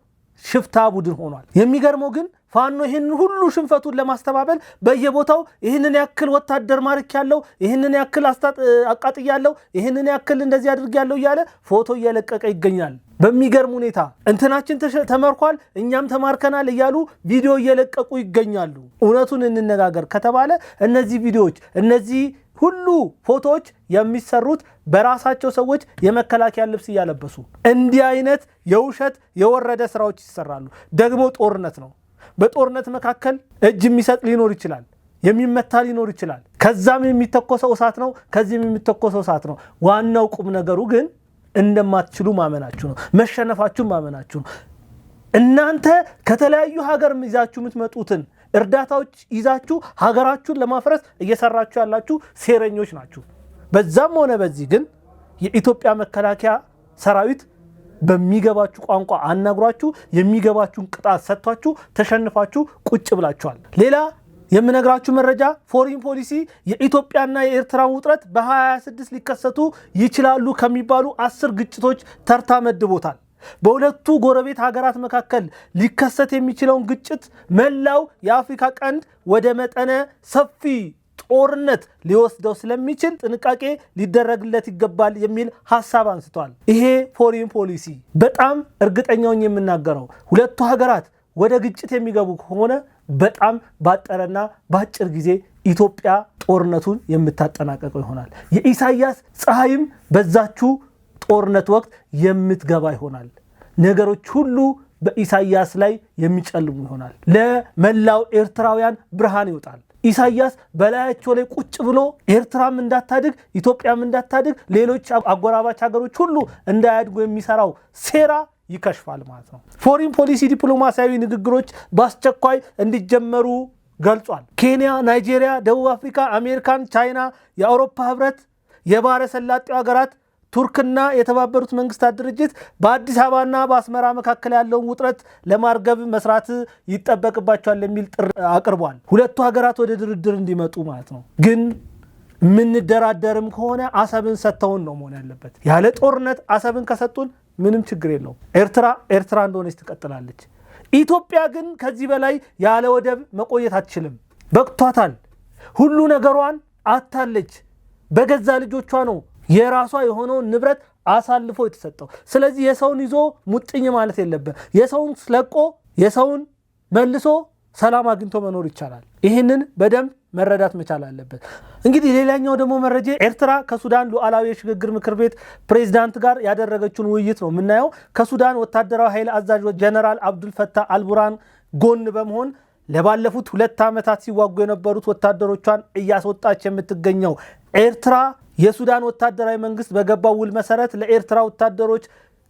ሽፍታ ቡድን ሆኗል። የሚገርመው ግን ፋኖ ይህንን ሁሉ ሽንፈቱን ለማስተባበል በየቦታው ይህንን ያክል ወታደር ማርክ ያለው፣ ይህንን ያክል አቃጥያ ያለው፣ ይህንን ያክል እንደዚህ አድርግ ያለው እያለ ፎቶ እየለቀቀ ይገኛል። በሚገርም ሁኔታ እንትናችን ተመርኳል፣ እኛም ተማርከናል እያሉ ቪዲዮ እየለቀቁ ይገኛሉ። እውነቱን እንነጋገር ከተባለ እነዚህ ቪዲዮዎች እነዚህ ሁሉ ፎቶዎች የሚሰሩት በራሳቸው ሰዎች የመከላከያ ልብስ እያለበሱ እንዲህ አይነት የውሸት የወረደ ስራዎች ይሰራሉ። ደግሞ ጦርነት ነው። በጦርነት መካከል እጅ የሚሰጥ ሊኖር ይችላል፣ የሚመታ ሊኖር ይችላል። ከዛም የሚተኮሰው እሳት ነው፣ ከዚህም የሚተኮሰው እሳት ነው። ዋናው ቁም ነገሩ ግን እንደማትችሉ ማመናችሁ ነው፣ መሸነፋችሁ ማመናችሁ ነው። እናንተ ከተለያዩ ሀገር ይዛችሁ የምትመጡትን እርዳታዎች ይዛችሁ ሀገራችሁን ለማፍረስ እየሰራችሁ ያላችሁ ሴረኞች ናችሁ። በዛም ሆነ በዚህ ግን የኢትዮጵያ መከላከያ ሰራዊት በሚገባችሁ ቋንቋ አናግሯችሁ የሚገባችሁን ቅጣት ሰጥቷችሁ ተሸንፋችሁ ቁጭ ብላችኋል። ሌላ የምነግራችሁ መረጃ ፎሪን ፖሊሲ የኢትዮጵያና የኤርትራ ውጥረት በ2026 ሊከሰቱ ይችላሉ ከሚባሉ 10 ግጭቶች ተርታ መድቦታል። በሁለቱ ጎረቤት ሀገራት መካከል ሊከሰት የሚችለውን ግጭት መላው የአፍሪካ ቀንድ ወደ መጠነ ሰፊ ጦርነት ሊወስደው ስለሚችል ጥንቃቄ ሊደረግለት ይገባል የሚል ሐሳብ አንስቷል። ይሄ ፎሪን ፖሊሲ በጣም እርግጠኛውን የምናገረው ሁለቱ ሀገራት ወደ ግጭት የሚገቡ ከሆነ በጣም ባጠረና ባጭር ጊዜ ኢትዮጵያ ጦርነቱን የምታጠናቀቀው ይሆናል። የኢሳያስ ፀሐይም በዛችሁ ጦርነት ወቅት የምትገባ ይሆናል። ነገሮች ሁሉ በኢሳያስ ላይ የሚጨልሙ ይሆናል። ለመላው ኤርትራውያን ብርሃን ይወጣል። ኢሳያስ በላያቸው ላይ ቁጭ ብሎ ኤርትራም እንዳታድግ ኢትዮጵያም እንዳታድግ ሌሎች አጎራባች ሀገሮች ሁሉ እንዳያድጉ የሚሰራው ሴራ ይከሽፋል ማለት ነው። ፎሪን ፖሊሲ ዲፕሎማሲያዊ ንግግሮች በአስቸኳይ እንዲጀመሩ ገልጿል። ኬንያ፣ ናይጄሪያ፣ ደቡብ አፍሪካ፣ አሜሪካን፣ ቻይና፣ የአውሮፓ ህብረት፣ የባህረ ሰላጤው ሀገራት፣ ቱርክና የተባበሩት መንግስታት ድርጅት በአዲስ አበባና በአስመራ መካከል ያለውን ውጥረት ለማርገብ መስራት ይጠበቅባቸዋል የሚል ጥሪ አቅርቧል። ሁለቱ ሀገራት ወደ ድርድር እንዲመጡ ማለት ነው። ግን ምንደራደርም ከሆነ አሰብን ሰጥተውን ነው መሆን ያለበት። ያለ ጦርነት አሰብን ከሰጡን ምንም ችግር የለውም። ኤርትራ እንደሆነች ትቀጥላለች። ኢትዮጵያ ግን ከዚህ በላይ ያለ ወደብ መቆየት አትችልም። በቅቷታል። ሁሉ ነገሯን አታለች። በገዛ ልጆቿ ነው የራሷ የሆነውን ንብረት አሳልፎ የተሰጠው። ስለዚህ የሰውን ይዞ ሙጥኝ ማለት የለበት። የሰውን ለቆ የሰውን መልሶ ሰላም አግኝቶ መኖር ይቻላል። ይህንን በደንብ መረዳት መቻል አለበት። እንግዲህ ሌላኛው ደግሞ መረጃ ኤርትራ ከሱዳን ሉዓላዊ የሽግግር ምክር ቤት ፕሬዝዳንት ጋር ያደረገችውን ውይይት ነው የምናየው። ከሱዳን ወታደራዊ ኃይል አዛዥ ጀነራል አብዱልፈታህ አልቡርሃን ጎን በመሆን ለባለፉት 2 ዓመታት ሲዋጉ የነበሩት ወታደሮቿን እያስወጣች የምትገኘው ኤርትራ የሱዳን ወታደራዊ መንግስት በገባው ውል መሰረት ለኤርትራ ወታደሮች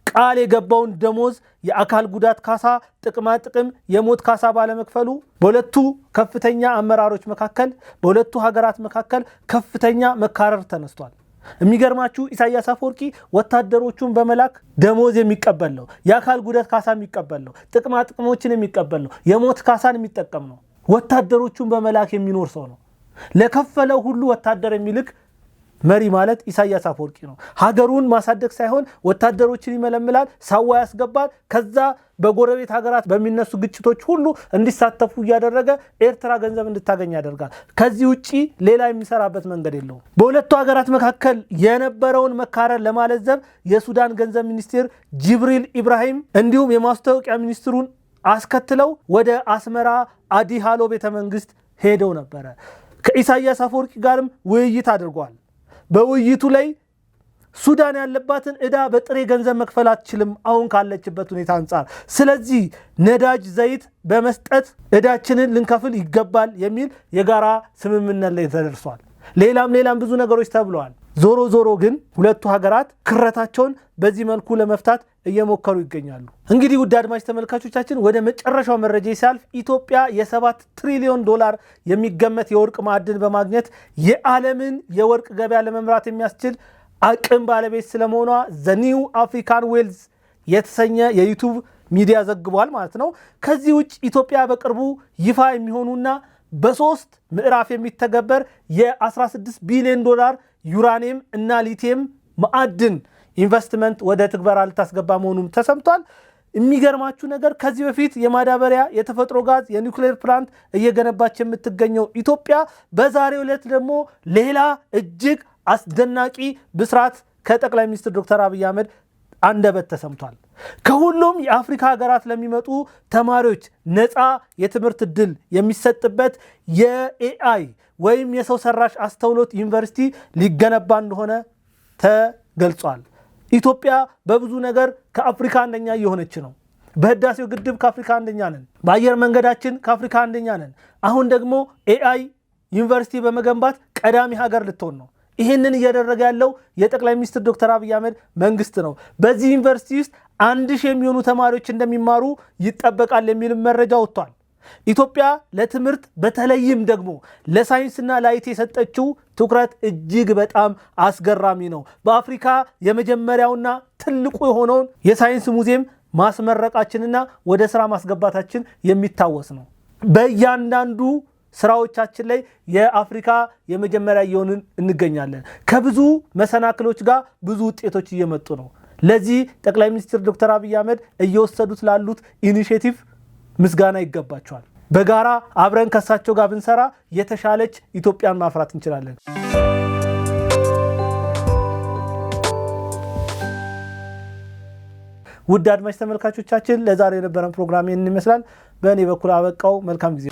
ቃል የገባውን ደሞዝ፣ የአካል ጉዳት ካሳ፣ ጥቅማ ጥቅም፣ የሞት ካሳ ባለመክፈሉ በሁለቱ ከፍተኛ አመራሮች መካከል በሁለቱ ሀገራት መካከል ከፍተኛ መካረር ተነስቷል። የሚገርማችሁ ኢሳያስ አፈወርቂ ወታደሮቹን በመላክ ደሞዝ የሚቀበል ነው፣ የአካል ጉዳት ካሳ የሚቀበል ነው፣ ጥቅማ ጥቅሞችን የሚቀበል ነው፣ የሞት ካሳን የሚጠቀም ነው። ወታደሮቹን በመላክ የሚኖር ሰው ነው። ለከፈለው ሁሉ ወታደር የሚልክ መሪ ማለት ኢሳያስ አፈወርቂ ነው። ሀገሩን ማሳደግ ሳይሆን ወታደሮችን ይመለምላል፣ ሳዋ ያስገባል። ከዛ በጎረቤት ሀገራት በሚነሱ ግጭቶች ሁሉ እንዲሳተፉ እያደረገ ኤርትራ ገንዘብ እንድታገኝ ያደርጋል። ከዚህ ውጪ ሌላ የሚሰራበት መንገድ የለውም። በሁለቱ ሀገራት መካከል የነበረውን መካረር ለማለዘብ የሱዳን ገንዘብ ሚኒስቴር ጅብሪል ኢብራሂም እንዲሁም የማስታወቂያ ሚኒስትሩን አስከትለው ወደ አስመራ አዲሃሎ ቤተመንግስት ሄደው ነበረ። ከኢሳያስ አፈወርቂ ጋርም ውይይት አድርጓል። በውይይቱ ላይ ሱዳን ያለባትን ዕዳ በጥሬ ገንዘብ መክፈል አትችልም አሁን ካለችበት ሁኔታ አንጻር፣ ስለዚህ ነዳጅ ዘይት በመስጠት ዕዳችንን ልንከፍል ይገባል የሚል የጋራ ስምምነት ላይ ተደርሷል። ሌላም ብዙ ነገሮች ተብለዋል። ዞሮ ግን ሁለቱ ሀገራት ክረታቸውን በዚህ መልኩ ለመፍታት እየሞከሩ ይገኛሉ። እንግዲህ ውድ አድማጭ ተመልካቾቻችን ወደ መጨረሻው መረጃ ሲያልፍ ኢትዮጵያ የ7 ትሪሊዮን ዶላር የሚገመት የወርቅ ማዕድን በማግኘት የዓለምን የወርቅ ገበያ ለመምራት የሚያስችል አቅም ባለቤት ስለመሆኗ ዘ ኒው አፍሪካን ዌልዝ የተሰኘ የዩቲዩብ ሚዲያ ዘግቧል ማለት ነው። ከዚህ ውጭ ኢትዮጵያ በቅርቡ ይፋ የሚሆኑና በ3 ምዕራፍ የሚተገበር የ16 ቢሊዮን ዶላር ዩራኒየም እና ሊቲየም ማዕድን ኢንቨስትመንት ወደ ትግበራ ልታስገባ መሆኑም ተሰምቷል። የሚገርማችሁ ነገር ከዚህ በፊት የማዳበሪያ የተፈጥሮ ጋዝ የኒውክሌር ፕላንት እየገነባች የምትገኘው ኢትዮጵያ በዛሬው ዕለት ደግሞ ሌላ እጅግ አስደናቂ ብስራት ከጠቅላይ ሚኒስትር ዶክተር አብይ አህመድ አንደበት ተሰምቷል። ከሁሉም የአፍሪካ ሀገራት ለሚመጡ ተማሪዎች ነፃ የትምህርት ዕድል የሚሰጥበት የኤአይ ወይም የሰው ሰራሽ አስተውሎት ዩኒቨርሲቲ ሊገነባ እንደሆነ ተገልጿል። ኢትዮጵያ በብዙ ነገር ከአፍሪካ አንደኛ እየሆነች ነው። በህዳሴው ግድብ ከአፍሪካ አንደኛ ነን። በአየር መንገዳችን ከአፍሪካ አንደኛ ነን። አሁን ደግሞ ኤአይ ዩኒቨርሲቲ በመገንባት ቀዳሚ ሀገር ልትሆን ነው። ይህንን እያደረገ ያለው የጠቅላይ ሚኒስትር ዶክተር አብይ አህመድ መንግስት ነው። በዚህ ዩኒቨርሲቲ ውስጥ 1000 የሚሆኑ ተማሪዎች እንደሚማሩ ይጠበቃል የሚል መረጃ ወጥቷል። ኢትዮጵያ ለትምህርት በተለይም ደግሞ ለሳይንስና ለአይቲ የሰጠችው ትኩረት እጅግ በጣም አስገራሚ ነው። በአፍሪካ የመጀመሪያውና ትልቁ የሆነውን የሳይንስ ሙዚየም ማስመረቃችንና ወደ ስራ ማስገባታችን የሚታወስ ነው። በእያንዳንዱ ስራዎቻችን ላይ የአፍሪካ የመጀመሪያ እየሆንን እንገኛለን። ከብዙ መሰናክሎች ጋር ብዙ ውጤቶች እየመጡ ነው። ለዚህ ጠቅላይ ሚኒስትር ዶክተር አብይ አህመድ እየወሰዱት ላሉት ኢኒሼቲቭ ምስጋና ይገባቸዋል። በጋራ አብረን ከሳቸው ጋር ብንሰራ የተሻለች ኢትዮጵያን ማፍራት እንችላለን። ውድ አድማጭ ተመልካቾቻችን ለዛሬ የነበረን ፕሮግራም ይህን ይመስላል። በእኔ በኩል አበቃው። መልካም ጊዜ